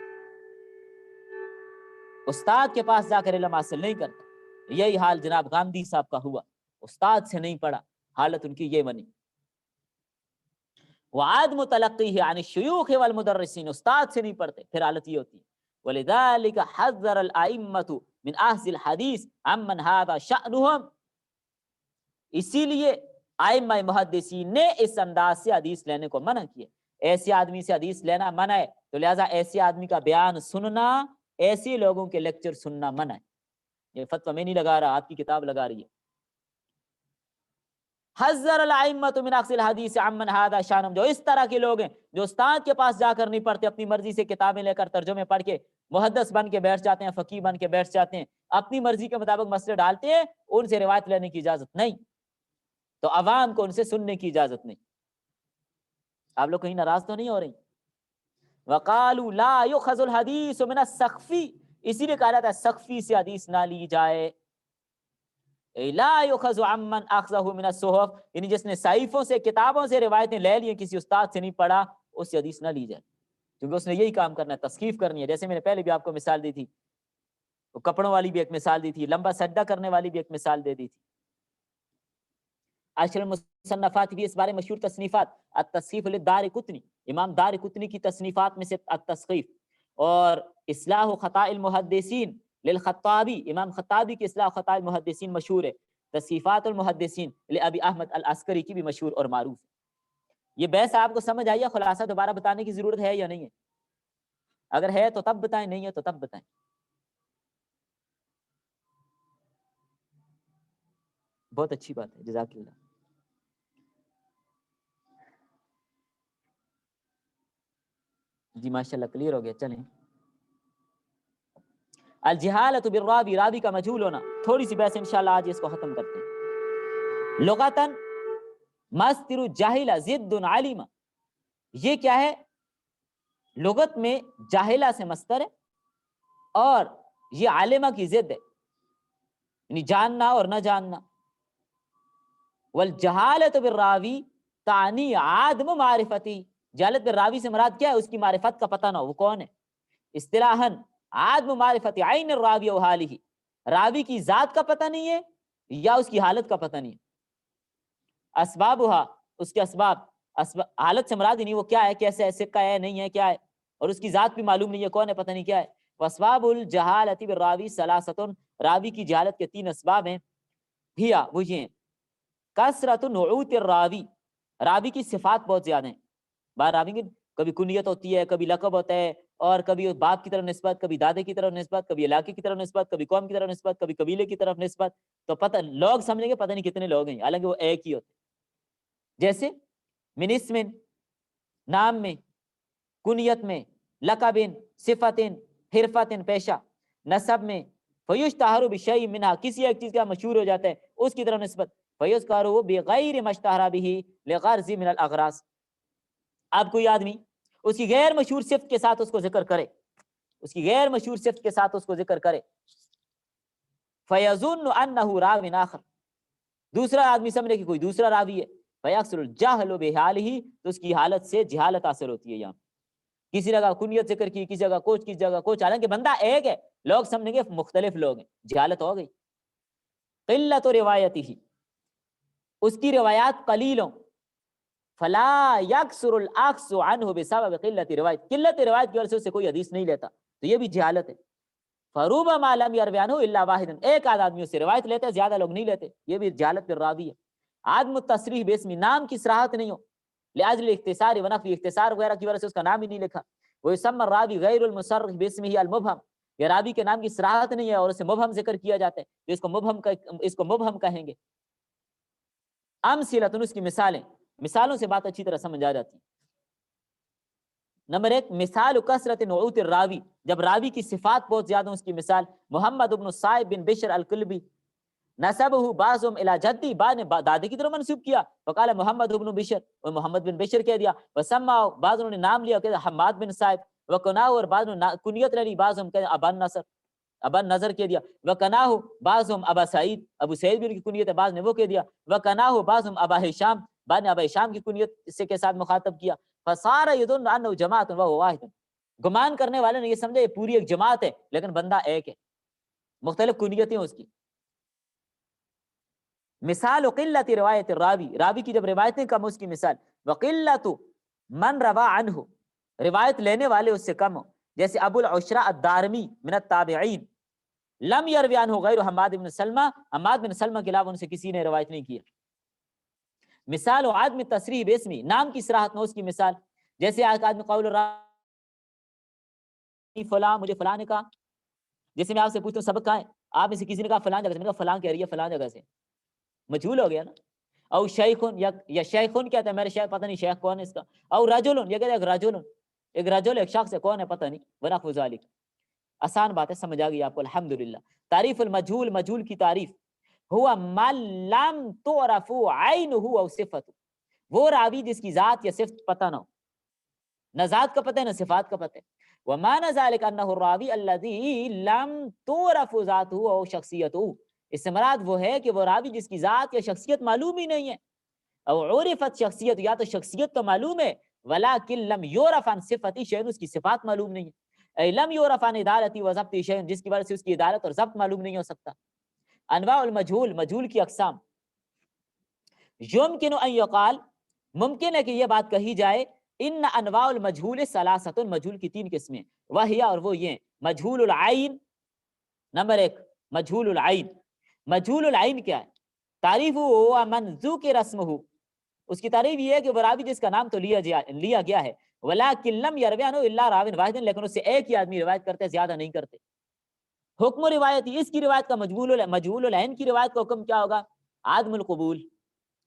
استاد کے پاس جا کر علم حاصل نہیں کرتا. یہی حال جناب گاندھی صاحب کا ہوا، استاد سے نہیں پڑھا، حالت ان کی یہ بنی. وعدم تلقیہ عن الشیوخ والمدرسین، استاد سے نہیں پڑھتے، پھر حالت یہ ہوتی ہے. ولذلك حذر الائمۃ من اخذ الحدیث عمن هذا شأنهم، اسی لیے ائمہ محدثین نے اس انداز سے حدیث لینے کو منع کیا. ایسے آدمی سے حدیث لینا منع ہے، تو لہٰذا ایسے آدمی کا بیان سننا، ایسے لوگوں کے لیکچر سننا منع ہے. یہ فتویٰ میں نہیں لگا رہا، آپ کی کتاب لگا رہی ہے. حذر الائمۃ من اخذ الحدیث عمن هذا شأنهم، جو اس طرح کے لوگ ہیں جو استاد کے پاس جا کر نہیں پڑھتے، اپنی مرضی سے کتابیں لے کر ترجمے پڑھ کے محدث بن کے بیٹھ جاتے ہیں، فقیہ بن کے بیٹھ جاتے ہیں، اپنی مرضی کے مطابق مسئلے ڈالتے ہیں، ان سے روایت لینے کی اجازت نہیں، تو عوام کو ان سے سننے کی اجازت نہیں. آپ لوگ کہیں ناراض تو نہیں ہو رہی؟ وقالوا لا يؤخذ الحدیث من السخفی، اسی لیے کہا جاتا ہے سخفی سے حدیث نہ لی جائے. لا يؤخذ عمن اخذه من الصحف، یعنی جس نے صحیفوں سے، کتابوں سے روایتیں لے لی، کسی استاد سے نہیں پڑھا، اس سے حدیث نہ لی جائے، کیونکہ اس نے یہی کام کرنا ہے، تسخیف کرنی ہے. جیسے میں نے پہلے بھی آپ کو مثال دی تھی، کپڑوں والی بھی ایک مثال دی تھی، لمبا سجدہ کرنے والی بھی ایک مثال دے دی تھی. اشر المصنفات بھی اس بارے مشہور تصنیفات، التصحیف للدارقطنی، امام دارقطنی کی تصنیفات میں سے التصحیف، اور اصلاح خطاء المحدثین للخطابی، امام خطابی کی اصلاح خطاء المحدثین مشہور ہے. تصحیفات المحدثین لابی احمد العسکری کی بھی مشہور اور معروف ہے. یہ بحث آپ کو سمجھ آئی ہے؟ خلاصہ دوبارہ بتانے کی ضرورت ہے یا نہیں ہے؟ اگر ہے تو تب بتائیں، نہیں ہے تو تب بتائیں. بہت اچھی بات ہے، جزاک اللہ. جی ماشاءاللہ کلیئر ہو گیا. چلیں، الجہالۃ بالراوی، راوی کا مجہول ہونا. تھوڑی سی بحث انشاءاللہ آج اس کو ختم کرتے ہیں. لغتاً مصدر جاہلہ ضد عالمہ، یہ کیا ہے؟ لغت میں جاہلہ سے مصدر ہے اور یہ عالمہ کی ضد ہے، یعنی جاننا اور نہ جاننا. والجہالۃ بالراوی تعنی عدم معرفتی، جہالت بالراوی سے مراد کیا ہے؟ اس کی معرفت کا پتہ نہ ہو وہ کون ہے. اصطلاحاً عدم معرفت عین الراوی و حالہ، راوی کی ذات کا پتہ نہیں ہے یا اس کی حالت کا پتہ نہیں ہے. اسبابها، اس کے اسباب، حالت سے مراد ہی نہیں وہ کیا ہے، کیسے ہے، سکہ ہے نہیں ہے، کیا ہے، اور اس کی ذات بھی معلوم نہیں ہے، کون ہے پتہ نہیں کیا ہے. واسباب الجہالۃ بالراوی ثلاثۃ، راوی کی جہالت کے 3 اسباب ہیں. ہیا وہ یہ ہیں، کثرت نعوت الراوی، راوی کی صفات بہت زیادہ ہیں. بار راوی کی کبھی کنیت ہوتی ہے، کبھی لقب ہوتا ہے، اور کبھی باپ کی طرف نسبت، کبھی دادے کی طرف نسبت، کبھی علاقے کی طرف نسبت، کبھی قوم کی طرف نسبت، کبھی قبیلے کی طرف نسبت. تو پتہ لوگ سمجھیں گے پتہ نہیں کتنے لوگ ہیں، حالانکہ وہ ایک ہی ہوتے. جیسے من اسمن، نام میں، کنیت میں، لقبن، صفتن، حرفتن، پیشہ، نسب میں. فیشتہر بشیء منہا، کسی ایک چیز کا مشہور ہو جاتا ہے اس کی طرف نسبت. فیذکر بغیر ما اشتہر بہ لغرض من الاغراض. اب کوئی آدمی اس کی غیر مشہور صفت کے ساتھ اس کو ذکر کرے، اس کی غیر مشہور صفت کے ساتھ اس کو ذکر کرے، فیظن انہ راو آخر، دوسرا آدمی سمجھے کہ کوئی دوسرا راوی ہے. فیکثر الجہل بحالہ، تو اس کی حالت سے جہالت حاصل ہوتی ہے. یہاں کسی جگہ کنیت ذکر کی، کسی جگہ کوچ، کسی جگہ کوچ، حالانکہ بندہ ایک ہے، لوگ سمجھیں گے مختلف لوگ ہیں، جہالت ہو گئی. قلت روایتہ، اس کی روایات قلیل ہوں. فلا یکثر الاخذ عنہ بسبب قلت روایت، قلت روایت کی وجہ سے اس سے کوئی حدیث نہیں لیتا، تو یہ بھی جہالت ہے. فربما لم یروی عنہ الا واحد، ایک آدھ آدمی اس سے روایت لیتے ہیں، زیادہ لوگ نہیں لیتے، یہ بھی جہالت پر راوی ہے. عدم التصریح باسم، نام کی صراحت نہیں ہو، لاجل اختصار و نفی، اختصار وغیرہ کی وجہ سے اس کا نام ہی نہیں لکھا. ویسمى الراوی غیر المصرح باسمہ المبہم، یہ راوی کے نام کی صراحت نہیں ہے اور اسے مبہم ذکر کیا جاتا ہے، تو اس کو مبہم کہیں گے. امثلۃ، اس کی مثالیں، مثالوں سے بات اچھی طرح سمجھ آ جاتی ہے. نمبر 1، مثال کثرت نعوت الراوی، جب راوی کی صفات بہت زیادہ ہیں، اس کی مثال محمد بن صائب بن بشر الکلبی، نسبہ بعضهم الی جدی، بعد نے دادے کی طرف منسوب کیا، فقال محمد بن بشر، اور محمد بن بشر کہہ دیا. وسمى، بعضوں نے نام لیا کہ حماد بن صائب، وکناہ، اور بعضوں نے کنیت لے لی، بعضهم کہ ابن نصر، ابن نظر کہہ دیا. وکناہ بعضهم ابا سعید، ابو سعید بھی ان کی کنیت ہے، بعض نے وہ کہہ دیا. وکناہ بعضهم ابا ہشام، بعد نے ابا ہشام کی کنیت سے کے ساتھ مخاطب کیا. فصار یظن انه جماعت وهو واحد، گمان کرنے والے نے یہ سمجھا یہ پوری ایک جماعت ہے لیکن بندہ ایک ہے، مختلف کنیتیں اس کی. مثال قلت روایت الراوی، راوی کی جب روایتیں کم اس کی مثال. وقلت من روا عنہ، روایت لینے والے اس سے کم ہو، جیسے ابو العشرہ الدارمی من التابعین، لم یروی عنہ غیر حماد بن سلمہ، حماد بن سلمہ کے علاوہ ان سے کسی نے روایت نہیں کیا. مثال عدم تصریح باسمی، نام کی صراحت میں اس کی مثال، جیسے آدمی قول الراوی فلاں، مجھے فلاں نے کہا، جیسے میں آپ سے پوچھتا ہوں سبق کہاں ہے، آپ میں سے کسی نے کہا فلاں جگہ سے، میں نے کہا فلاں کہہ رہی ہے فلاں جگہ سے، مجھول ہو گیا نا. او شیخن، یا شیخن کہتا ہے میرے شیخ، پتہ نہیں شیخ کون ہے اس کا. او رجلن، یہ کہتا ہے ایک رجل، ایک رجل ایک شخص ہے، کون ہے پتہ نہیں. ونحو ذالک، آسان بات ہے، سمجھ آ گئی آپ کو الحمدللہ. تعریف المجہول، مجہول کی تعریف، ہوا من لم تعرف عینہ او صفۃ، وہ راوی جس کی ذات یا صفت پتہ نہ ہو، نہ ذات کا پتہ ہے نہ صفات کا پتہ ہے. ومعنى ذلك انه الراوی الذي لم تعرف ذاته او شخصیته، اس سے مراد وہ ہے کہ وہ راوی جس کی ذات یا شخصیت معلوم ہی نہیں ہے. او عرفت شخصیت، یا تو شخصیت تو معلوم ہے، ولکن لم یعرف عن صفتی شیء، اس کی صفات معلوم نہیں ہے. اے لم یعرف عن عدالتی و ضبط شیء، جس کی وجہ سے اس کی عدالت اور ضبط معلوم نہیں ہو سکتا. انواع المجہول، مجہول کی اقسام. یمکن ان یقال، ممکن ہے کہ یہ بات کہی جائے، ان انواع المجہول ثلاثۃ، مجہول کی 3 قسمیں، وہی، اور وہ یہ، مجہول العین. نمبر 1، مجہول العین. مجہول العین کیا ہے؟ تعریف ہوا من ذکر اسمہ، اس کی تعریف یہ ہے کہ وہ راوی جس کا نام تو لیا گیا ہے، ولکن لم یروی عنہ الا راو واحد، لیکن اس سے ایک ہی آدمی روایت کرتے ہیں، زیادہ نہیں کرتے. حکم روایت، اس کی روایت کا مجہول العین کی روایت کا حکم کیا ہوگا؟ عدم القبول،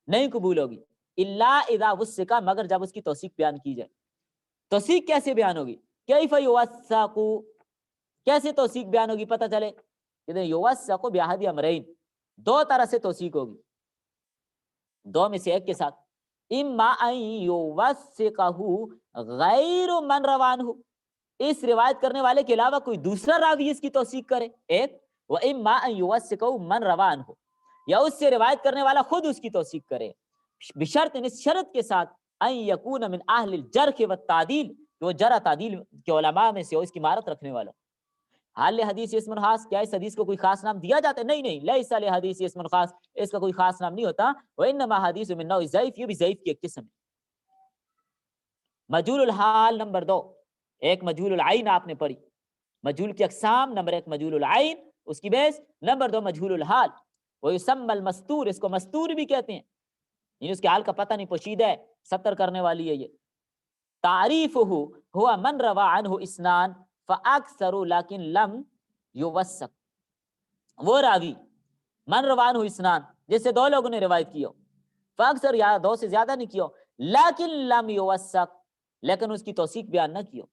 نہیں قبول ہوگی. الا اذا وثق، مگر جب اس کی توثیق بیان کی جائے. توثیق کیسے بیان ہوگی؟ کیف یوثق، کیسے توثیق بیان ہوگی؟ پتہ چلے کہ یوثق باحد امرین، 2 طرح سے توثیق ہوگی، 2 میں سے ایک کے ساتھ. اما ان یوثقہ غیر من روا عنہ، اس روایت کرنے والے کے علاوہ کوئی دوسرا راوی اس کی توثیق کرے، ایک. و اما ان یوثقہ من روا عنہ، یا اس سے روایت کرنے والا خود اس کی توثیق کرے، بشرط، اس شرط کے ساتھ، ان یکون من اہل الجرح والتعدیل، کہ وہ جرح تعدیل کے علماء میں سے ہو، اس کی مہارت رکھنے والا. حال حدیث اسم خاص، کیا اس حدیث کو کوئی خاص نام دیا جاتا ہے؟ نہیں نہیں، لیس لحدیث اسم خاص، اس کا کوئی خاص نام نہیں ہوتا. وانما حدیث من نوع ضعیف، یہ بھی ضعیف کی ایک قسم ہے. مجهول الحال نمبر 2، ایک مجهول العین آپ نے پڑھی، مجهول کی اقسام نمبر 1 مجهول العین اس کی بیس، نمبر 2 مجهول الحال، ویسمى المستور اس کو مستور بھی کہتے ہیں، یعنی اس کے حال کا پتہ نہیں، پوشیدہ ہے، ستر کرنے والی ہے یہ۔ تعریفہ ہوا من روا عنہ اسنان فاکثر لیکن لم یوثق، وہ راوی من روا عنہ اسنان جس سے 2 لوگوں نے روایت کی ہو، فاکثر یا 2 سے زیادہ نہیں کیا ہو، لیکن لم یوثق لیکن اس کی توثیق بیان نہ کی ہو،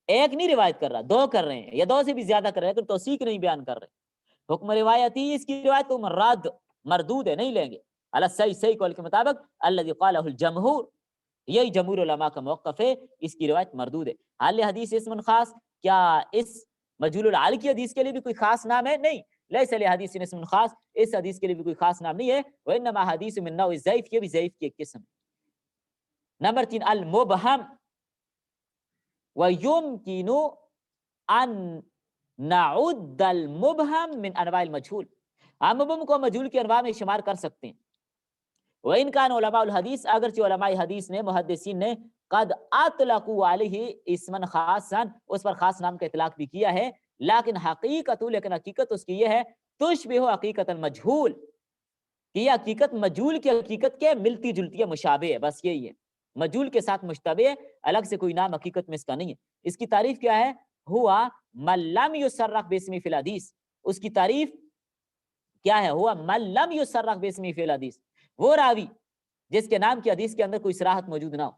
ایک نہیں روایت کر رہا 2 کر رہے ہیں یا 2 سے بھی زیادہ کر رہے ہیں لیکن توثیق نہیں بیان کر رہے، حکم روایتی اس کی روایت کو رد مردود ہے، نہیں لیں گے، علی صحیح قول کے مطابق الذی قالہ الجمہور، یہی جمہور علماء کا موقف ہے، اس کی روایت مردود ہے۔ حال حدیث اسم خاص، کیا اس مجهول الحال کی حدیث کے لیے بھی کوئی خاص نام ہے؟ نہیں، لیس لحدیث اسم خاص، اس حدیث کے لیے بھی کوئی خاص نام نہیں ہے، وانما حدیث من نوع الضعیف، یہ بھی ضعیف کی ایک قسم ہے۔ نمبر 3 المبہم، ویمکن ان نعد المبہم من انواع المجهول، ہم مبہم کو مجهول کے انواع میں شمار کر سکتے ہیں، وَإِنْ كَانَ عُلَمَاءُ الْحَدِيث اگرچہ علماء حدیث نے محدثین نے قد اطلقوا علیہ اسمن خاصا اس پر خاص نام کا اطلاق بھی کیا ہے، لیکن حقیقت اس کی یہ ہے تشبہ حقیقت المجہول، کہ یہ حقیقت مجہول کی حقیقت کے ملتی جلتی ہے، مشابہ ہے، بس یہی ہے، مجہول کے ساتھ مشتبہ ہے، الگ سے کوئی نام حقیقت میں اس کا نہیں ہے۔ اس کی تعریف کیا ہے؟ ہوا من لم یصرح باسمہ فی الحدیث، اس کی تعریف کیا ہے؟ ہوا من لم یصرح باسمہ فی الحدیث، وہ راوی جس کے نام کی حدیث کے اندر کوئی صراحت موجود نہ ہو۔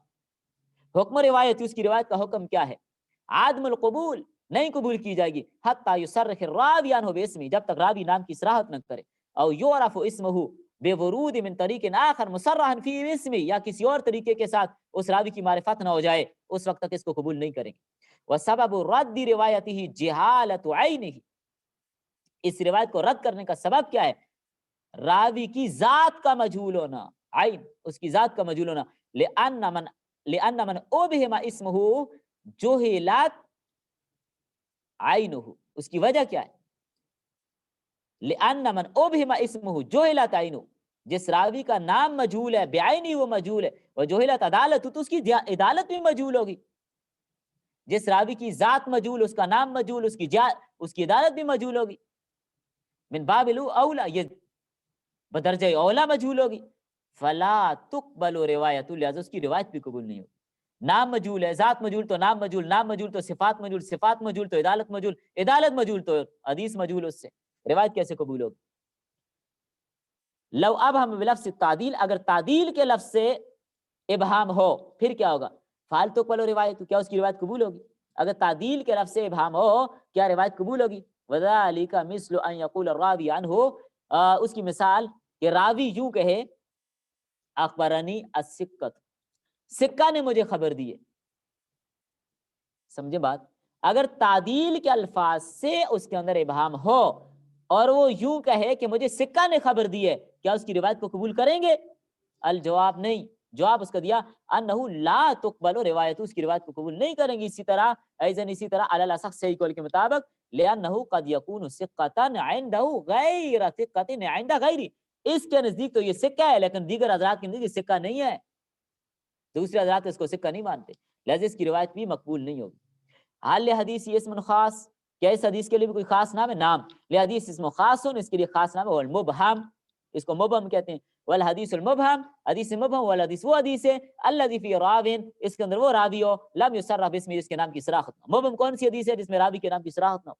حکم روایت، اس کی روایت کا حکم کیا ہے؟ عدم القبول، نہیں قبول کی جائے گی، حتی یصرح الراوی عنہ باسمہ، جب تک راوی نام کی صراحت نہ کرے، او یعرف اسمہ بورود من طریق آخر مصرحا فی اسمہ، یا کسی اور طریقے کے ساتھ اس راوی کی معرفت نہ ہو جائے، اس وقت تک اس کو قبول نہیں کریں گے۔ وسبب رد روایتہ جہالت عینہ، اس روایت کو رد کرنے کا سبب کیا ہے؟ راوی کی ذات کا مجہول ہونا، عین اس کی ذات کا مجہول ہونا، لأن من ابہم اسمہ جہلت عینہ، اس کی وجہ کیا ہے؟ لأن من ابہم اسمہ جہلت عینہ، جس راوی کا نام مجہول ہے، بعینی وہ مجہول ہے، وجہلت عدالت، تو اس کی عدالت بھی مجہول ہوگی، جس راوی کی ذات مجہول، اس کا نام مجہول، اس کی عدالت بھی مجہول ہوگی، من باب اولا، یہ بدرجہ اولا مجہول ہوگی، فلا تقبل روایت، لہذا اس کی روایت بھی قبول نہیں ہوگی۔ نام مجہول ہے، ذات مجہول تو نام مجہول، نام مجہول تو صفات مجہول، صفات مجہول تو عدالت مجہول، عدالت مجہول تو حدیث مجہول، اس سے روایت کیسے قبول ہوگی؟ لو ابہم بلفظ تعدیل، اگر تعدیل کے لفظ سے ابہام ہو پھر کیا ہوگا؟ فال تقبل روایت، کیا اس کی روایت قبول ہوگی؟ اگر تعدیل کے لفظ سے ابہام ہو کیا روایت قبول ہوگی؟ وذالک مثل ان یقول الراوی عنہ، اس کی مثال کہ راوی یوں کہے اخبرنی السکۃ، سکہ نے مجھے خبر دی ہے، سمجھے بات؟ اگر تعدیل کے الفاظ سے اس کے اندر ابہام ہو اور وہ یوں کہے کہ مجھے سکہ نے خبر دی ہے، کیا اس کی روایت کو قبول کریں گے؟ الجواب نہیں، جواب اس کا دیا انہ لا تقبل روایت، اس کی روایت کو قبول نہیں کریں گے۔ اسی طرح ایزن اسی طرح علی الاصح صحیح قول کے مطابق لانہ قد یکون ثقۃ عندہ غیر ثقۃ عند غیرہ، اس کے نزدیک تو یہ سکہ ہے لیکن دیگر حضرات کے نزدیک سکہ نہیں ہے، دوسرے حضرات اس کو سکہ نہیں مانتے، لہذا اس کی روایت بھی مقبول نہیں ہوگی۔ حال حدیث اسم خاص، کیا اس حدیث کے لیے بھی کوئی خاص نام ہے؟ نام لحدیث اسم خاص، اس کے لیے خاص نام ہے والمبہم، اس کو مبہم کہتے ہیں، والحدیث المبہم، حدیث مبہم، والحدیث وہ حدیث ہے الذی فی راوین، اس کے اندر وہ راوی ہو لم یصرح باسمہ، اس کے نام کی صراحت نہ ہو۔ مبہم کون سی حدیث ہے؟ جس میں راوی کے نام کی صراحت نہ ہو۔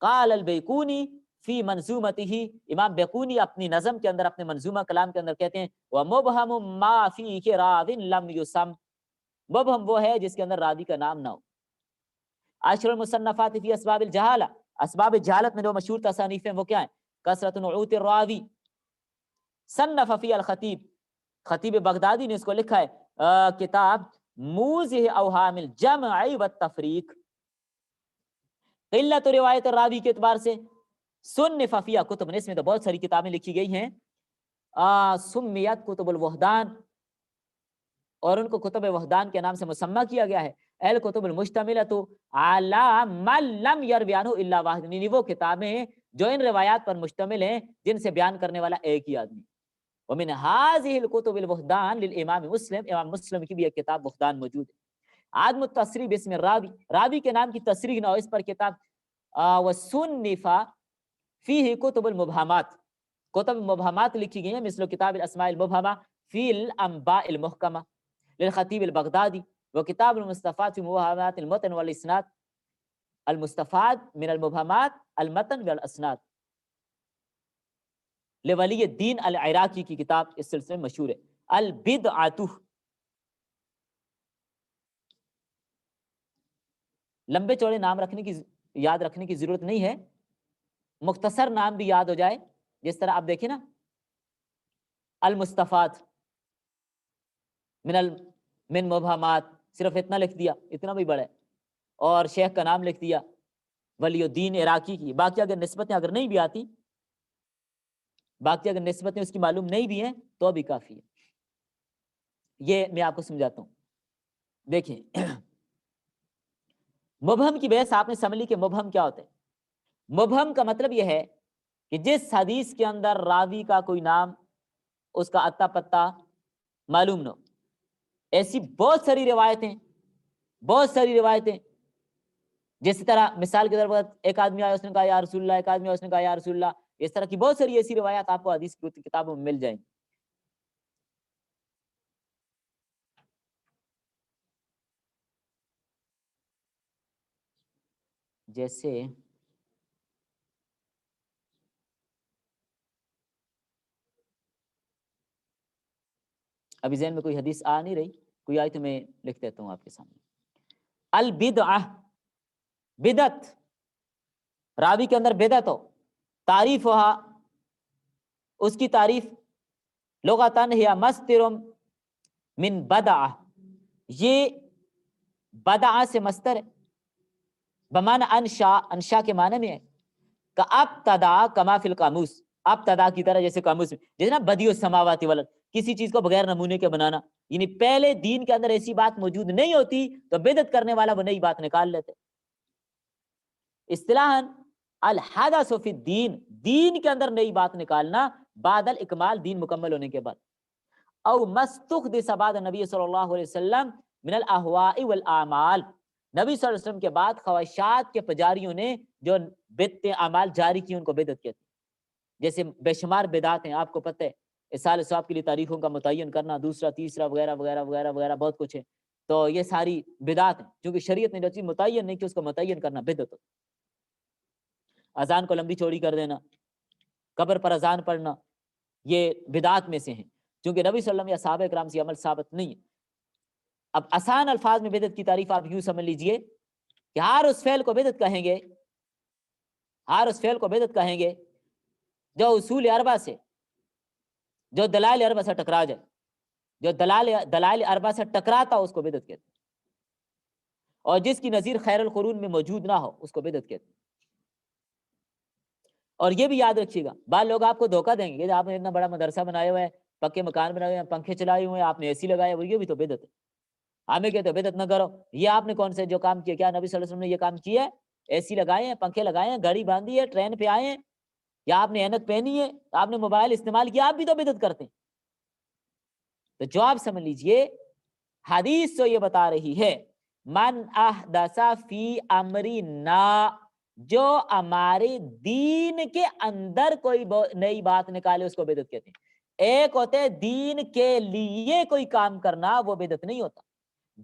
قال البیقونی فی منظومتہ، امام بیقونی اپنی نظم کے اندر، اپنے منظومہ کلام کے اندر کہتے ہیں ومبہم ما فیہ راو لم یسم، مبہم وہ ہے جس کے اندر راوی کا نام نہ ہو۔ عشر المصنفات فی اسباب الجہالہ، اسباب جہالت میں جو مشہور تصانیف ہیں وہ کیا ہیں؟ کثرت نعوت الراوی، صنف فی الخطیب، خطیب بغدادی نے اس کو لکھا ہے کتاب موضح اوہام الجمع والتفریق، قلت روایت الراوی کے اعتبار سے، صنف فی کتب، اس میں تو بہت ساری کتابیں لکھی گئی ہیں، سمیت کتب الوحدان، اور ان کو کتب وحدان کے نام سے مسمى کیا گیا ہے، الکتب المشتملۃ علی من لم یروی عنہ الا واحد، یعنی وہ کتابیں جو ان روایات پر مشتمل ہیں جن سے بیان کرنے والا ایک ہی آدمی۔ ومن هذه الكتب الوحدان للامام مسلم، امام مسلم کی بھی ایک کتاب وحدان موجود ہے۔ عدم التصریح باسم راوی، راوی کے نام کی تصریح نہ ہو، اس پر کتاب وصنف فیہ کتب المبہمات، کتب مبہمات لکھی گئی ہیں، مثل کتاب الاسماء المبہمہ فی الانباء المحکمہ للخطیب البغدادی، وکتاب المستفاد فی مبہمات المتن والاسناد، المستفاد من المبہمات المتن والاسناد، لولی الدین العراقی کی کتاب اس سلسلے میں مشہور ہے۔ البدعۃ، لمبے چوڑے نام رکھنے کی یاد رکھنے کی ضرورت نہیں ہے، مختصر نام بھی یاد ہو جائے، جس طرح آپ دیکھیں نا المستفاد من مبہمات، صرف اتنا لکھ دیا، اتنا بھی بڑا ہے، اور شیخ کا نام لکھ دیا ولی الدین عراقی کی، باقی اگر نسبتیں اگر نہیں بھی آتی، باقی اگر نسبتیں اس کی معلوم نہیں بھی ہیں تو بھی کافی ہے۔ یہ میں آپ کو سمجھاتا ہوں، دیکھیں مبہم کی بحث آپ نے سمجھ لی کہ مبہم کیا ہوتا ہے۔ مبہم کا مطلب یہ ہے کہ جس حدیث کے اندر راوی کا کوئی نام، اس کا اتا پتہ معلوم نہ ہو۔ ایسی بہت ساری روایتیں، جس طرح مثال کے طور پر ایک آدمی آیا، اس نے کہا یا رسول اللہ، ایک آدمی آیا، اس نے کہا یا رسول اللہ، اس طرح کی بہت ساری ایسی روایات آپ کو حدیث کی کتابوں میں مل جائیں۔ جیسے ابھی ذہن میں کوئی حدیث آ نہیں رہی، کوئی آئی تو میں لکھ دیتا ہوں آپ کے سامنے۔ البدعہ، بدعت، راوی کے اندر بدعت ہو، تعریف ہوا، اس کی تعریف لغتاً ہی مصدر من بدعہ، یہ بدعہ سے مصدر ہے، بمعنی انشا، انشا کے معنی میں ہے کہ ابتدا کما فی القاموس، ابتدا کی طرح جیسے قاموس میں، جیسے نا بدیع السماوات والارض، کسی چیز کو بغیر نمونے کے بنانا، یعنی پہلے دین کے اندر ایسی بات موجود نہیں ہوتی تو بدعت کرنے والا وہ نئی بات نکال لیتے۔ اصطلاحاً الحدث فی الدین، دین کے اندر نئی بات نکالنا بعد الاکمال، دین مکمل ہونے کے بعد۔ او مستحدث بعد نبی صلی اللہ علیہ وسلم من الاہواء والاعمال، نبی صلی اللہ علیہ وسلم کے بعد خواہشات کے پجاریوں نے جو بدعت اعمال جاری کی ان کو بدعت کہتے ہیں۔ جیسے بے شمار بدعات ہیں، آپ کو پتہ ہے، اصحال ثواب کے لیے تاریخوں کا متعین کرنا، دوسرا تیسرا وغیرہ وغیرہ وغیرہ وغیرہ بہت کچھ ہے، تو یہ ساری بدعات ہیں، کیونکہ شریعت نے جو چیز متعین نہیں کہ اس کو متعین کرنا بدعت ہو۔ اذان کو لمبی چوڑی کر دینا، قبر پر اذان پڑھنا، یہ بدعات میں سے ہیں، چونکہ نبی صلی اللہ علیہ وسلم یا صحابہ کرام سے عمل ثابت نہیں ہے۔ اب آسان الفاظ میں بدعت کی تعریف آپ یوں سمجھ لیجئے کہ ہر اس فعل کو بدعت کہیں گے، ہر اس فعل کو بدعت کہیں گے جو اصول اربعہ سے، جو دلائل اربعہ سے ٹکرا جائے، جو دلائل اربعہ سے ٹکراتا ہو اس کو بدعت کہتے ہیں، اور جس کی نظیر خیر القرون میں موجود نہ ہو اس کو بدعت کہتے ہیں۔ اور یہ بھی یاد رکھیے گا، بعض لوگ آپ کو دھوکہ دیں گے کہ آپ نے اتنا بڑا مدرسہ بنایا ہوا ہے، پکے مکان بنائے ہوئے ہیں، پنکھے چلائے ہوئے ہیں، آپ نے اے سی لگایا، وہ یہ بھی تو بدعت ہے، ہمیں کہتے ہیں بدعت نہ کرو۔ یہ آپ نے کون سے جو کام کیا؟ کیا نبی صلی اللہ علیہ وسلم نے یہ کام کیا ہے؟ اے سی لگائے ہیں، پنکھے لگائے ہیں، گاڑی باندھی ہے، ٹرین پہ آئے ہیں، یا آپ نے اینک پہنی ہے، آپ نے موبائل استعمال کیا، آپ بھی تو بدعت کرتے ہیں۔ تو جواب سمجھ لیجئے، حدیث تو یہ بتا رہی ہے من احدث فی امرنا، جو ہمارے دین کے اندر کوئی نئی بات نکالے اس کو بدعت کہتے ہیں۔ ایک ہوتے ہے دین کے لیے کوئی کام کرنا، وہ بدعت نہیں ہوتا۔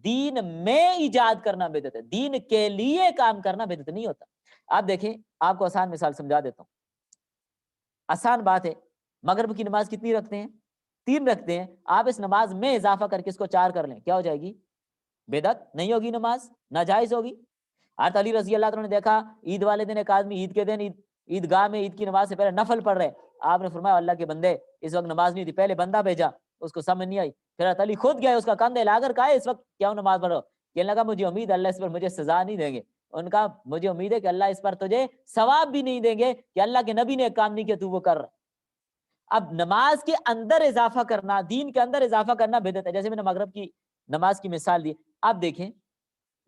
دین میں ایجاد کرنا بدعت ہے، دین کے لیے کام کرنا بدعت نہیں ہوتا۔ آپ دیکھیں، آپ کو آسان مثال سمجھا دیتا ہوں، آسان بات ہے، مغرب کی نماز کتنی رکھتے ہیں؟ 3 رکھتے ہیں، آپ اس نماز میں اضافہ کر کے اس کو 4 کر لیں، کیا ہو جائے گی؟ بدعت نہیں ہوگی، نماز ناجائز ہوگی۔ حضرت علی رضی اللہ عنہ نے دیکھا عید والے دن ایک آدمی عید کے دن عیدگاہ میں عید کی نماز سے پہلے نفل پڑھ رہے، آپ نے فرمایا اللہ کے بندے اس وقت نماز نہیں تھی، پہلے بندہ بھیجا، اس کو سمجھ نہیں آئی، پھر حضرت علی خود گئے، اس کا کندھا ہلا کر کہا اس وقت کیا نماز پڑھ رہا ہو؟ کہنے لگا مجھے امید اللہ اس پر مجھے سزا نہیں دیں گے۔ ان کا مجھے امید ہے کہ اللہ اس پر تجھے ثواب بھی نہیں دیں گے کہ اللہ کے نبی نے ایک کام نہیں کیا تو وہ کر رہا۔ اب نماز کے اندر اضافہ کرنا، دین کے اندر اضافہ کرنا بدعت ہے، جیسے میں نے مغرب کی نماز کی مثال دی۔ اب دیکھیں،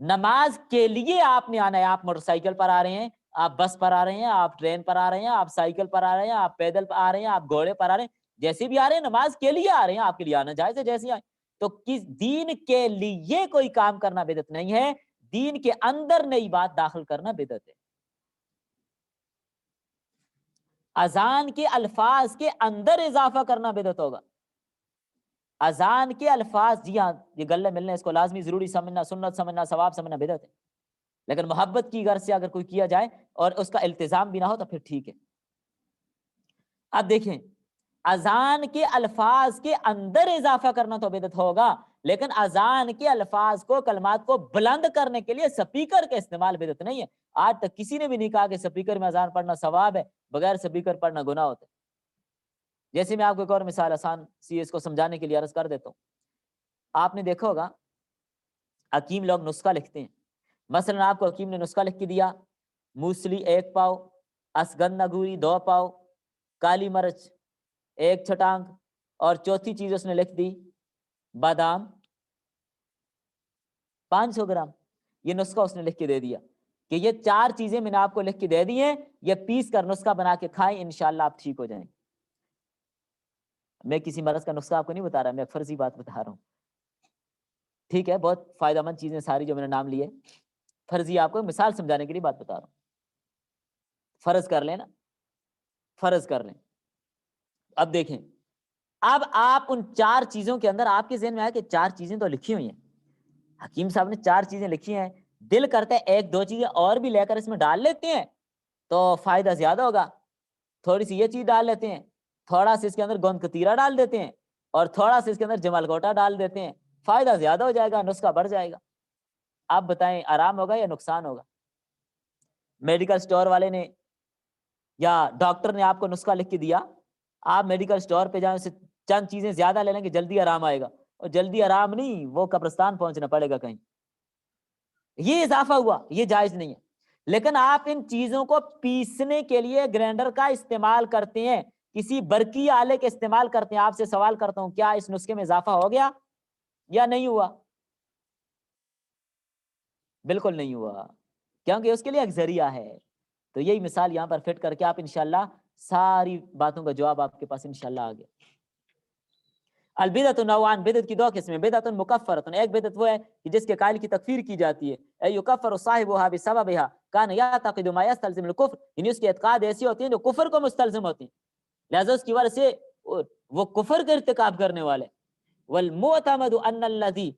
نماز کے لیے آپ نے آنا ہے، آپ موٹر سائیکل پر آ رہے ہیں، آپ بس پر آ رہے ہیں، آپ ٹرین پر آ رہے ہیں، آپ سائیکل پر آ رہے ہیں، آپ پیدل پر آ رہے ہیں، آپ گھوڑے پر آ رہے ہیں، جیسے بھی آ رہے ہیں نماز کے لیے آ رہے ہیں، آپ کے لیے آنا جائز ہے، جیسے آئے۔ تو کس دین کے لیے کوئی کام کرنا بدعت نہیں ہے، دین کے اندر نئی بات داخل کرنا بدعت ہے۔ اذان کے الفاظ کے اندر اضافہ کرنا بدعت ہوگا۔ اذان کے الفاظ، جی ہاں یہ گلے ملنے اس کو لازمی ضروری سمجھنا، سنت سمجھنا، ثواب سمجھنا بدعت ہے، لیکن محبت کی غرض سے اگر کوئی کیا جائے اور اس کا التزام بھی نہ ہو تو پھر ٹھیک ہے۔ اب دیکھیں، اذان کے الفاظ کے اندر اضافہ کرنا تو بدعت ہوگا، لیکن اذان کے الفاظ کو، کلمات کو بلند کرنے کے لیے سپیکر کا استعمال بدعت نہیں ہے۔ آج تک کسی نے بھی نہیں کہا کہ سپیکر میں اذان پڑھنا ثواب ہے، بغیر سپیکر پڑھنا گناہ ہوتا ہے۔ جیسے میں آپ کو ایک اور مثال آسان سی اس کو سمجھانے کے لیے عرض کر دیتا ہوں۔ آپ نے دیکھا ہوگا حکیم لوگ نسخہ لکھتے ہیں، مثلا آپ کو حکیم نے نسخہ لکھ کے دیا، موسلی 1 پاؤ، اسگن نگوری 2 پاؤ، کالی مرچ 1 چھٹانک، اور چوتھی چیز اس نے لکھ دی بادام 500 گرام۔ یہ نسخہ اس نے لکھ کے دے دیا کہ یہ 4 چیزیں میں نے آپ کو لکھ کے دے دی ہیں، یہ پیس کر نسخہ بنا کے کھائیں، انشاءاللہ آپ ٹھیک ہو جائیں۔ میں کسی مرض کا نسخہ آپ کو نہیں بتا رہا، میں ایک فرضی بات بتا رہا ہوں، ٹھیک ہے؟ بہت فائدہ مند چیزیں ساری جو میں نے نام لیے، فرضی آپ کو مثال سمجھانے کے لیے بات بتا رہا ہوں۔ فرض کر لیں نا، فرض کر لیں۔ اب دیکھیں، اب آپ ان 4 چیزوں کے اندر آپ کے ذہن میں آیا کہ 4 چیزیں تو لکھی ہوئی ہیں، حکیم صاحب نے 4 چیزیں لکھی ہیں، دل کرتا ہے 1-2 چیزیں اور بھی لے کر اس میں ڈال لیتے ہیں تو فائدہ زیادہ ہوگا، تھوڑی سی یہ چیز ڈال لیتے ہیں، تھوڑا سا اس کے اندر گوند کتیرا ڈال دیتے ہیں، اور تھوڑا سا اس کے اندر جمال گوٹا ڈال دیتے ہیں، فائدہ زیادہ ہو جائے گا، نسخہ بڑھ جائے گا۔ آپ بتائیں آرام ہوگا یا نقصان ہوگا؟ میڈیکل سٹور والے نے یا ڈاکٹر نے آپ کو نسخہ لکھ کے دیا، آپ میڈیکل سٹور پہ جائیں، اسے چند چیزیں زیادہ لے لیں گے جلدی آرام آئے گا، اور جلدی آرام نہیں، وہ قبرستان پہنچنا پڑے گا کہیں، یہ اضافہ ہوا، یہ جائز نہیں ہے۔ لیکن آپ ان چیزوں کو پیسنے کے لیے گرینڈر کا استعمال کرتے ہیں، کسی برقی آلے کے استعمال کرتے ہیں، آپ سے سوال کرتا ہوں کیا اس نسخے میں اضافہ ہو گیا یا نہیں ہوا؟ بالکل نہیں ہوا، کیونکہ اس کے لیے ایک ذریعہ ہے۔ تو یہی مثال یہاں پر فٹ کر کے آپ انشاءاللہ ساری باتوں کا جواب آپ کے پاس انشاءاللہ آ گیا۔ البدعۃ نوعان، بدعت کی 2 قسمیں، بدعۃ مکفرۃ، ایک بدعت وہ ہے کہ جس کے قائل کی تکفیر کی جاتی ہے، اے یکفر صاحبها بسببها کان یعتقد ما یستلزم الکفر، یعنی اس کی اعتقاد ایسی ہوتی ہیں جو کفر کو مستلزم ہوتی ہیں، لہذا اس کی وجہ سے وہ کفر کا ارتکاب کرنے والے۔ والمعتمد ان الذی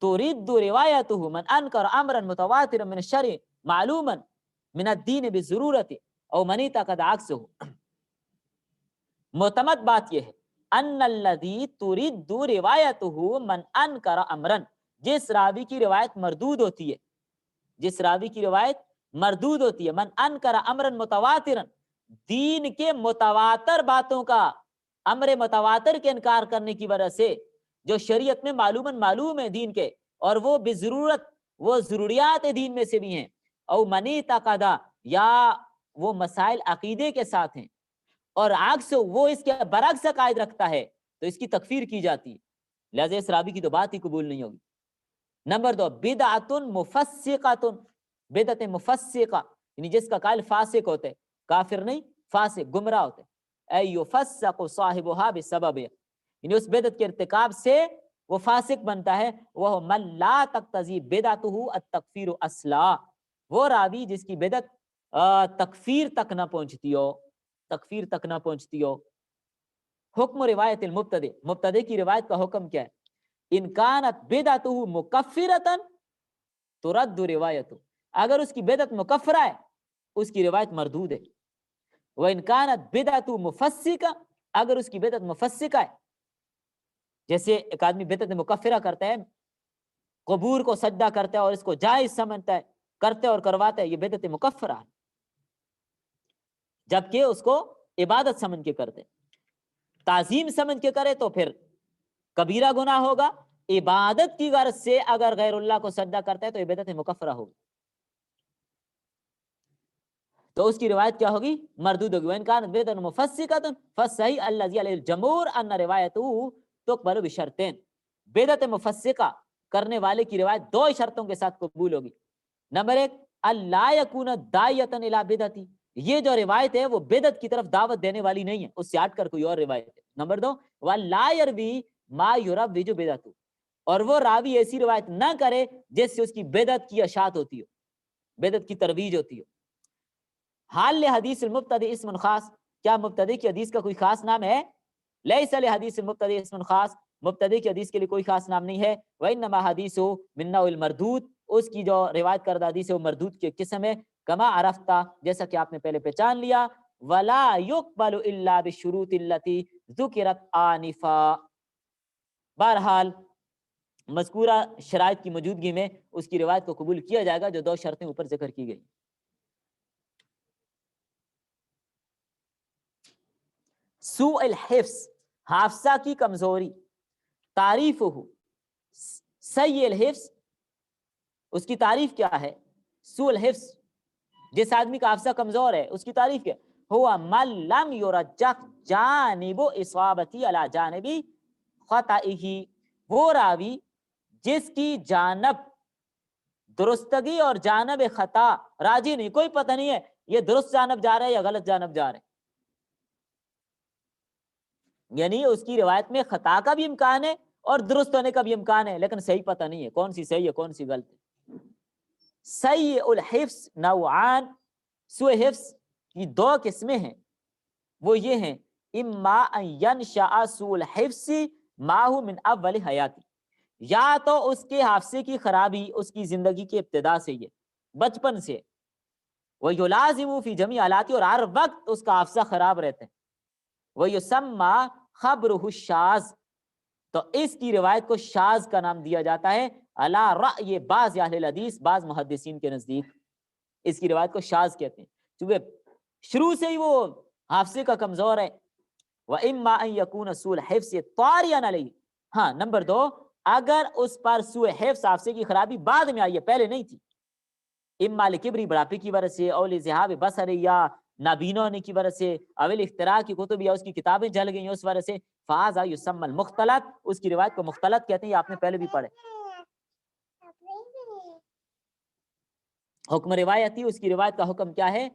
ترد روایته من انکر امرا متواترا من الشرع معلوما من الدین بالضرورت او من اعتقد عکسه، معتمد بات یہ ہے ان الذی ترد روایته من انکر امرا، جس راوی کی روایت مردود ہوتی ہے، جس راوی کی روایت مردود ہوتی ہے، من انکر امرا متواترا، دین کے متواتر باتوں کا، امر متواتر کے انکار کرنے کی وجہ سے، جو شریعت میں معلوم ہے دین کے، اور وہ بضرورت، وہ ضروریات دین میں سے بھی ہیں، او منی تقدا، یا وہ مسائل عقیدے کے ساتھ ہیں، اور عکس وہ اس کے برعکس عقائد رکھتا ہے، تو اس کی تکفیر کی جاتی ہے، لہذا اس رابی کی تو بات ہی قبول نہیں ہوگی۔ نمبر 2 بدعت مفسقۃ، بدعت مفسقہ، یعنی جس کا قائل فاسق ہوتے، کافر نہیں، فاسق گمراہ ہوتے، اے یفسق صاحبها بسبب، یعنی اس بدعت کے ارتکاب سے وہ فاسق بنتا ہے، وہ من لا تقتضی بدعته التکفیر اصلا، وہ راوی جس کی بدعت تکفیر تک نہ پہنچتی ہو، تکفیر تک نہ پہنچتی ہو۔ حکم روایت المبتدع، مبتدع کی روایت کا حکم کیا ہے؟ ان کانت بدعته مکفرۃ ترد روایتہ، اگر اس کی بدعت مکفرہ ہے اس کی روایت مردود ہے، وان کانت بدعته مفسقہ، اگر اس کی بدعت مفسقہ ہے، جیسے ایک آدمی بدعت مکفرہ کرتا ہے، قبور کو سجدہ کرتا ہے اور اس کو جائز سمجھتا ہے، کرتے اور کرواتا ہے، یہ بدعت مکفرہ ہے، جبکہ اس کو عبادت سمجھ کے کرتے، تعظیم سمجھ کے کرے تو پھر کبیرہ گناہ ہوگا، عبادت کی غرض سے اگر غیر اللہ کو سجدہ کرتا ہے تو یہ بدعت مکفرہ ہوگی، تو اس کی روایت کیا ہوگی؟ مردود ہوگی۔ وَإِنْ كَانَتْ بِدْعَةٌ مُفَسِّقَةٌ فَالصَّحِيحُ الَّذِي عَلَيْهِ الْجُمْهُورُ أَنَّ رِوَایَتُهُ تُقْبَلُ بِشَرْطَيْنِ، بدعت مفسقہ کرنے والے کی روایت 2 شرطوں کے ساتھ قبول ہوگی۔ نمبر 1 اللہ یکون داعیۃ الی بدعتی، یہ جو روایت ہے وہ بدعت کی طرف دعوت دینے والی نہیں ہے، اس سے ہٹ کر کوئی اور روایت ہے۔ نمبر 2 وَلَا يَرْوِي مَا يُرَوِّجُ بِدْعَتُ، اور وہ راوی ایسی روایت نہ کرے جس سے اس کی بدعت کی اشاعت ہوتی ہو، بدعت کی ترویج ہوتی ہو۔ حال لحدیث المبتدی اسم خاص، کیا مبتدی کی حدیث کا کوئی خاص نام ہے؟ لیس لحدیث المبتدی اسم خاص، مبتدی کی حدیث کے لیے کوئی خاص نام نہیں ہے۔ وانما حدیث من نوع المردود، اس کی جو روایت کردہ حدیث ہے وہ مردود کی قسم ہے۔ کما عرفتا، جیسا کہ آپ نے پہلے پہچان لیا۔ ولا يقبل الا بالشروط التي ذکرت آنفا، بہرحال مذکورہ شرائط کی موجودگی میں اس کی روایت کو قبول کیا جائے گا جو دو شرطیں اوپر ذکر کی گئی۔ سوء الحفظ، حافظہ کی کمزوری، تعریف ہو سیء الحفظ، اس کی تعریف کیا ہے؟ سوء الحفظ، جس آدمی کا حافظہ کمزور ہے اس کی تعریف کیا؟ ہوا من لم یرجح جانب اصابتی علی جانب خطئہ، وہ راوی جس کی جانب درستگی اور جانب خطا راجی نہیں، کوئی پتہ نہیں ہے یہ درست جانب جا رہا ہے یا غلط جانب جا رہا ہے، یعنی اس کی روایت میں خطا کا بھی امکان ہے اور درست ہونے کا بھی امکان ہے، لیکن صحیح پتہ نہیں ہے کون سی صحیح ہے کون سی غلط ہے۔ سیء الحفظ نوعان، سوء حفظ کی دو قسمیں ہیں، وہ یہ ہیں اما ان ینشأ سوء الحفظ معہ من اول حیاتی، یا تو اس کے حافظے کی خرابی اس کی زندگی کی ابتدا سے ہی ہے، بچپن سے، وَيُلَازِمُ فِي جَمِيعِ حالاتی، اور ہر وقت اس کا حافظہ خراب رہتا ہے، وَيُسَمَّى خَبْرُهُ الشاذ، تو اس کی روایت کو شاذ کا نام دیا جاتا ہے، علی رأی بعض اہل الحدیث، بعض محدثین کے نزدیک اس کی روایت کو شاذ کہتے ہیں، کیونکہ شروع سے ہی وہ حافظے کا کمزور ہے۔ وَإِمَّا أَن يَكُونَ سُوءُ الْحِفْظِ طَارِئًا عَلَيْهِ، ہاں نمبر دو، اگر اس پر سوء حفظ حافظے کی خرابی بعد میں آئی ہے پہلے نہیں تھی، اما لکبری بڑھاپے کی وجہ سے، او لذہاب بصر، یا نابینا ہونے کی وجہ سے، اول اختراع کی کتب یا اس کی کتابیں جل گئی ہیں اس وجہ سے، فہذا یسمى المختلط، اس کی روایت کو مختلط کہتے ہیں، یہ آپ نے پہلے بھی پڑھے۔ حکم روایتی، اس کی روایت کا حکم کیا ہے؟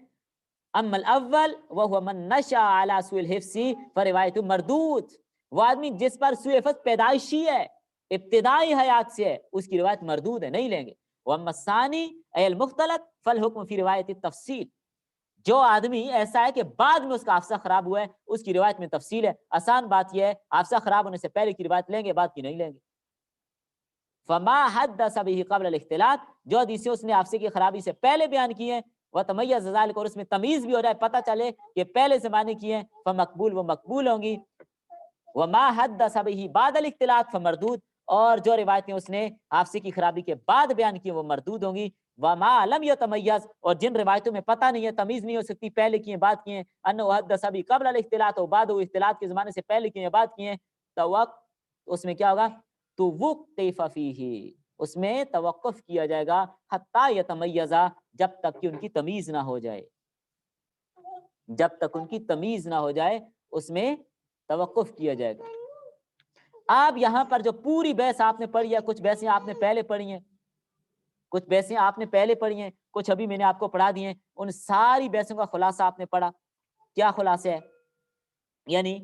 اما الاول وهو من نشأ على سوء الحفظ فروایت مردود، وہ آدمی جس پر سوء حفظ پیدائشی ہے، ابتدائی حیات سے ہے، اس کی روایت مردود ہے، نہیں لیں گے۔ واما الثانی ای المختلط فالحکم فی روایت التفصیل، جو آدمی ایسا ہے کہ بعد میں اس کا حافظہ خراب ہوا ہے اس کی روایت میں تفصیل ہے۔ آسان بات یہ ہے حافظہ خراب ہونے سے پہلے کی روایت لیں گے، بعد کی نہیں لیں گے۔ فما حدث به قبل الاختلاط، جو حدیثیں اس نے حافظے کی خرابی سے پہلے بیان کی ہیں، وتمیز ذلك، اور اس میں تمیز بھی ہو جائے، پتہ چلے کہ پہلے زمانے کی ہیں، فمقبول، وہ مقبول ہوں گی۔ وما حدث به بعد الاختلاط فمردود، اور جو روایتیں اس نے حافظے کی خرابی کے بعد بیان کی وہ مردود ہوں گی۔ وما لم يتمیز، اور جن روایتوں میں پتہ نہیں ہے، تمیز نہیں ہو سکتی پہلے کی ہیں بعد کی ہیں، انه حدث به قبل الاختلاط و بعد اختلاط کے زمانے سے پہلے کی ہیں بعد کی ہیں، تو اس میں کیا ہوگا؟ تو وقف فیہ، اس میں توقف کیا جائے گا، حتی یتمیزا، جب تک کہ ان کی تمیز نہ ہو جائے، جب تک ان کی تمیز نہ ہو جائے اس میں توقف کیا جائے گا۔ آپ یہاں پر جو پوری بحث آپ نے پڑھی ہے، کچھ بحثیں آپ نے پہلے پڑھی ہیں، کچھ بحثیں آپ نے پہلے پڑھی ہیں، کچھ ابھی میں نے آپ کو پڑھا دی ہیں، ان ساری بحثوں کا خلاصہ آپ نے پڑھا، کیا خلاصہ ہے؟ یعنی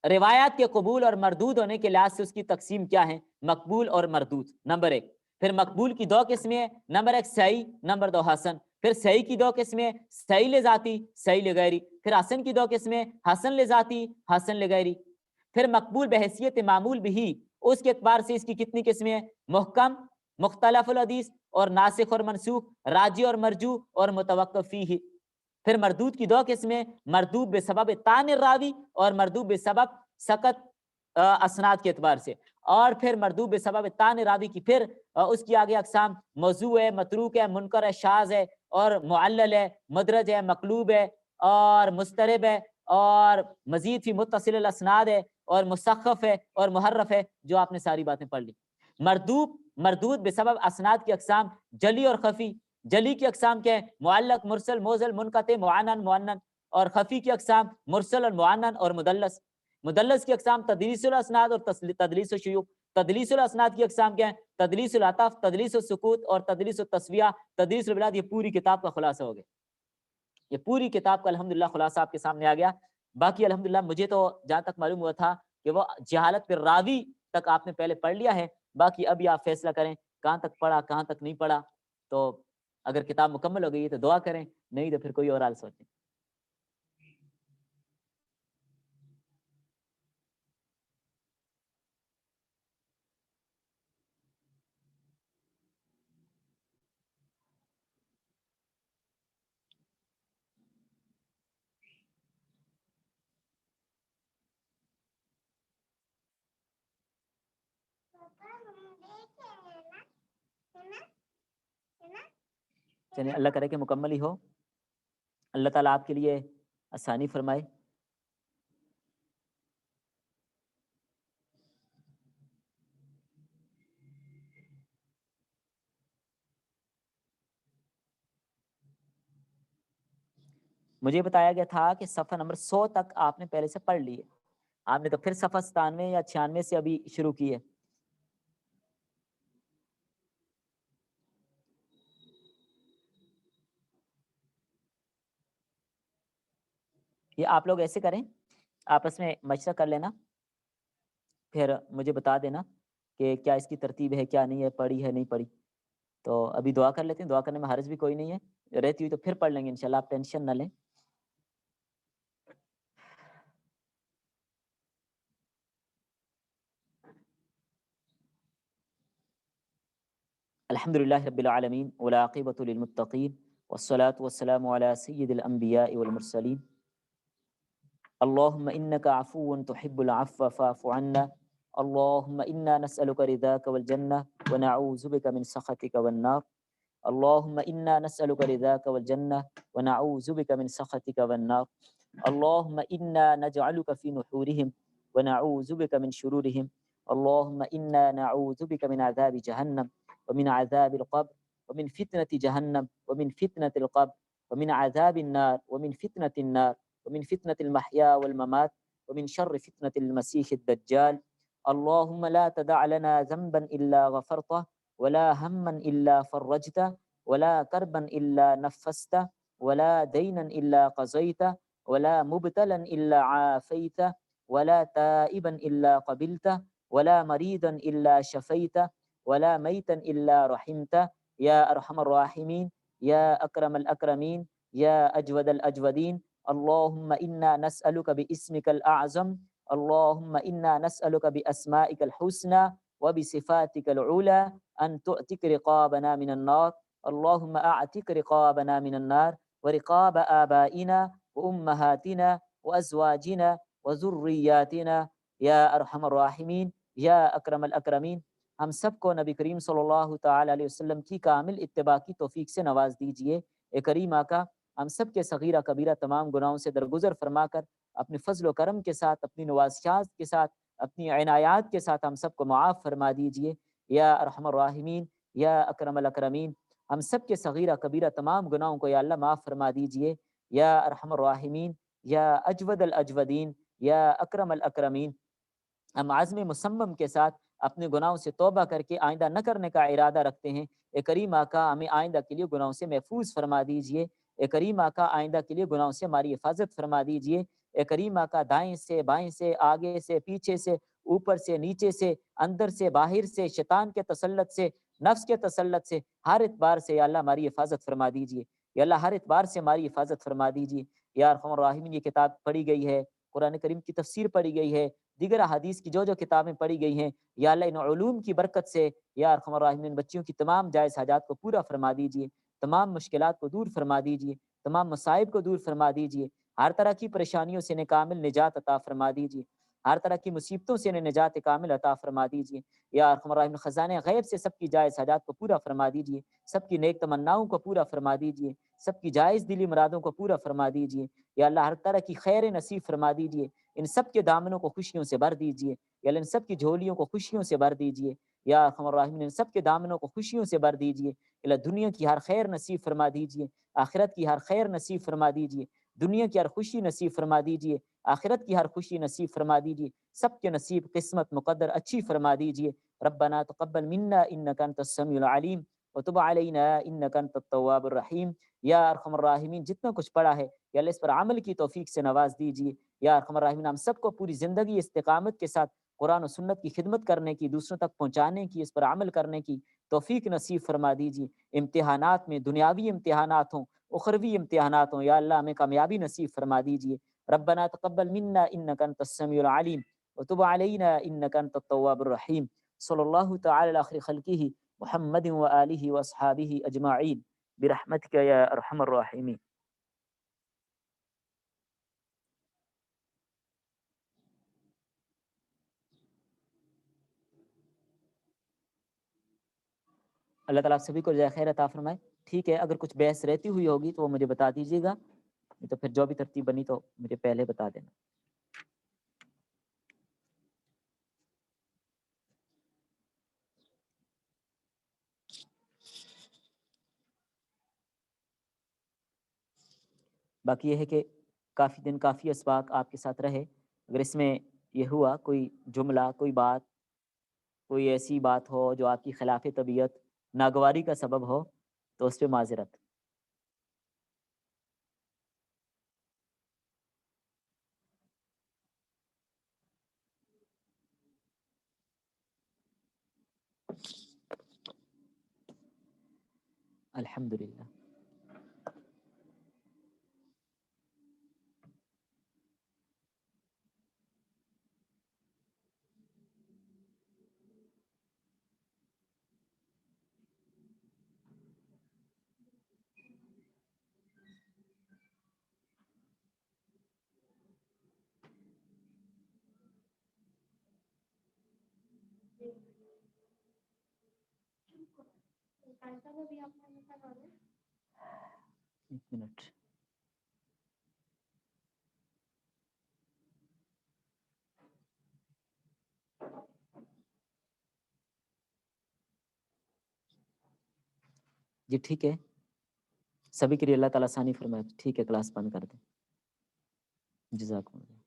روایات کے قبول اور مردود ہونے کے لحاظ سے اس کی تقسیم کیا ہے؟ مقبول اور مردود، نمبر ایک۔ پھر مقبول کی دو قسمیں ہیں، نمبر ایک صحیح، نمبر دو حسن۔ پھر صحیح کی دو قسمیں، صحیح لذاتی، صحیح لغیری۔ پھر حسن کی دو قسمیں، حسن لذاتی، حسن لغیری۔ پھر مقبول بحیثیت معمول بھی، اس کے اعتبار سے اس کی کتنی قسمیں ہیں؟ محکم، مختلف الحدیث اور ناسخ اور منسوخ، راجی اور مرجو اور متوقف فیہ۔ پھر مردود کی دو قسمیں، مردود بسبب طعن الراوی اور مردود بسبب سقط اسناد کے اعتبار سے۔ اور پھر مردود بسبب طعن راوی کی پھر اس کی آگے اقسام موضوع ہے، متروک ہے، منکر ہے، شاذ ہے، اور معلل ہے، مدرج ہے، مقلوب ہے، اور مسترب ہے، اور مزید فی متصل الاسناد ہے، اور مسخف ہے، اور محرف ہے، جو آپ نے ساری باتیں پڑھ لی۔ مردود بسبب اسناد کی اقسام جلی اور خفی۔ جلی کی اقسام کیا ہے؟ معلق، مرسل، موزل، منقطع، معنن، معنن۔ اور خفی کی اقسام مرسل اور معنن اور مدلس۔ مدلس کی اقسام تدلیس الاسناد اور تدلیس الشیوخ۔ تدلیس الاسناد کی اقسام کیا ہے؟ تدلیس العطف، تدلیس السکوت اور تدلیس التسویہ، تدلیس البلاد۔ یہ پوری کتاب کا خلاصہ ہو گیا، یہ پوری کتاب کا الحمدللہ خلاصہ آپ کے سامنے آ گیا۔ باقی الحمدللہ مجھے تو جہاں تک معلوم ہوا تھا کہ وہ جہالت پر راوی تک آپ نے پہلے پڑھ لیا ہے، باقی ابھی آپ فیصلہ کریں کہاں تک پڑھا کہاں تک نہیں پڑھا. تو اگر کتاب مکمل ہو گئی ہے تو دعا کریں، نہیں تو پھر کوئی اور حال سوچیں. چلیے اللہ کرے کہ مکمل ہی ہو. اللہ تعالیٰ آپ کے لیے آسانی فرمائے. مجھے بتایا گیا تھا کہ صفحہ نمبر 100 تک آپ نے پہلے سے پڑھ لی ہے، آپ نے تو پھر صفحہ 97 یا 96 سے ابھی شروع کی ہے. یہ آپ لوگ ایسے کریں، آپس میں مشورہ کر لینا، پھر مجھے بتا دینا کہ کیا اس کی ترتیب ہے کیا نہیں ہے، پڑھی ہے نہیں پڑھی. تو ابھی دعا کر لیتے ہیں، دعا کرنے میں حرج بھی کوئی نہیں ہے، رہتی ہوئی تو پھر پڑھ لیں گے انشاءاللہ، آپ ٹینشن نہ لیں. الحمد للہ رب العالمین والعاقبۃ للمتقین والصلاة والسلام علی سید الانبیاء والمرسلین. اللهم إنك عفو تحب العفو فاعف عنا. اللهم إنا نسألك رضاك والجنة ونعوذ بك من سخطك والنار. اللهم إنا نسألك رضاك والجنة ونعوذ بك من سخطك والنار. اللهم إنا نجعلك في نحورهم ونعوذ بك من شرورهم. اللهم إنا نعوذ بك من عذاب جهنم ومن عذاب القبر ومن فتنة جهنم ومن فتنة القبر ومن عذاب النار ومن فتنة النار ومن فتنة المحيا والممات ومن شر فتنة المسيح الدجال. اللهم لا تدع لنا ذنبا إلا غفرته ولا هما إلا فرجته ولا كربا إلا نفسته ولا دينا إلا قضيته ولا مبتلا إلا عافيته ولا تائبا إلا قبلته ولا مريضا إلا شفيته ولا ميتا إلا رحمته يا أرحم الراحمين يا أكرم الأكرمين يا أجود الأجودين. اللهم إنا نسألك باسمك الأعظم، اللهم إنا نسألك بأسمائك الحسنى وبصفاتك العلى أن تعتق رقابنا من النار. اللهم أعتق رقابنا من النار ورقاب آبائنا وأمهاتنا وأزواجنا وذرياتنا يا أرحم الراحمين يا أكرم الأكرمين. ہم سب کو نبی کریم صلی اللہ تعالی علیہ وسلم کی کامل اتباع کی توفیق سے نواز دیجئے. اے کریم آقا، ہم سب کے صغیرہ کبیرہ تمام گناہوں سے درگزر فرما کر اپنے فضل و کرم کے ساتھ، اپنی نوازشات کے ساتھ، اپنی عنایات کے ساتھ ہم سب کو معاف فرما دیجئے یا ارحم الراحمین یا اکرم الاکرمین. ہم سب کے صغیرہ کبیرہ تمام گناہوں کو یا اللہ معاف فرما دیجئے یا ارحم الراحمین یا اجود الاجودین یا اکرم الاکرمین. ہم عزم مصمم کے ساتھ اپنے گناہوں سے توبہ کر کے آئندہ نہ کرنے کا ارادہ رکھتے ہیں. اے کریم آقا، ہمیں آئندہ کے لیے گناہوں سے محفوظ فرما دیجئے. اے کریم آقا، آئندہ کے لیے گناہوں سے ہماری حفاظت فرما دیجئے. اے کریم آقا، دائیں سے بائیں سے آگے سے پیچھے سے اوپر سے نیچے سے اندر سے باہر سے شیطان کے تسلط سے نفس کے تسلط سے ہر اعتبار سے یا اللہ ہماری حفاظت فرما دیجئے. یا اللہ ہر اعتبار سے ہماری حفاظت فرما دیجئے. یا ارحم الراحمین، یہ کتاب پڑھی گئی ہے، قرآن کریم کی تفسیر پڑھی گئی ہے، دیگر احادیث کی جو کتابیں پڑھی گئی ہیں، یا اللہ ان علوم کی برکت سے یا ارحم الراحمین بچیوں کی تمام جائز حاجات کو پورا فرما دیجئے، تمام مشکلات کو دور فرما دیجئے، تمام مصائب کو دور فرما دیجئے، ہر طرح کی پریشانیوں سے انہیں کامل نجات عطا فرما دیجئے، ہر طرح کی مصیبتوں سے انہیں نجات کامل عطا فرما دیجئے. یا ارحم الراحمین خزانے غیب سے سب کی جائز حاجات کو پورا فرما دیجئے، سب کی نیک تمناؤں کو پورا فرما دیجئے، سب کی جائز دلی مرادوں کو پورا فرما دیجئے. یا اللہ ہر طرح کی خیر نصیب فرما دیجئے، ان سب کے دامنوں کو خوشیوں سے بھر دیجئے. یا اللہ ان سب کی جھولیوں کو خوشیوں سے بھر دیجئے. یا ارحم الراحمین ان سب کے دامنوں کو خوشیوں سے بھر دیجئے. اللہ دنیا کی ہر خیر نصیب فرما دیجئے، آخرت کی ہر خیر نصیب فرما دیجئے، دنیا کی ہر خوشی نصیب فرما دیجئے، آخرت کی ہر خوشی نصیب فرما دیجئے. سب کے نصیب قسمت مقدر اچھی فرما دیجئے. ربنا تقبل منا انک انت السمیع العلیم وتب علینا انک انت التواب الرحیم. یا ارحم الراحمین جتنا کچھ پڑھا ہے یا اللہ اس پر عمل کی توفیق سے نواز دیجئے. یا ارحم الراحمین ہم سب کو پوری زندگی استقامت کے ساتھ قرآن و سنت کی خدمت کرنے کی، دوسروں تک پہنچانے کی، اس پر عمل کرنے کی توفیق نصیب فرما دیجیے۔ امتحانات میں دنیاوی امتحانات ہوں، اخروی امتحانات ہوں، یا اللہ ہمیں کامیابی نصیب فرما دیجیے۔ ربنا تقبل منا انک انت السمیع العلیم وتب علینا انک انت التواب الرحیم۔ صلی اللہ تعالی علی خیر خلقہ محمد وآلہ واصحابہ اجمعین برحمتک یا ارحم الراحمین۔ اللہ تعالیٰ آپ سبھی کو جزائے خیر عطا فرمائے۔ ٹھیک ہے، اگر کچھ بحث رہتی ہوئی ہوگی تو وہ مجھے بتا دیجیے گا، نہیں تو پھر جو بھی ترتیب بنی تو مجھے پہلے بتا دینا۔ باقی یہ ہے کہ کافی دن کافی اسباق آپ کے ساتھ رہے، اگر اس میں یہ ہوا کوئی جملہ، کوئی بات، کوئی ایسی بات ہو جو آپ کی خلاف طبیعت ناگواری کا سبب ہو تو اس پہ معذرت۔ الحمدللہ۔ ایک منٹ، جی ٹھیک ہے، سبھی کے لیے اللہ تعالیٰ آسانی فرمائے۔ ٹھیک ہے، کلاس بند کر دیں۔ جزاکم اللہ۔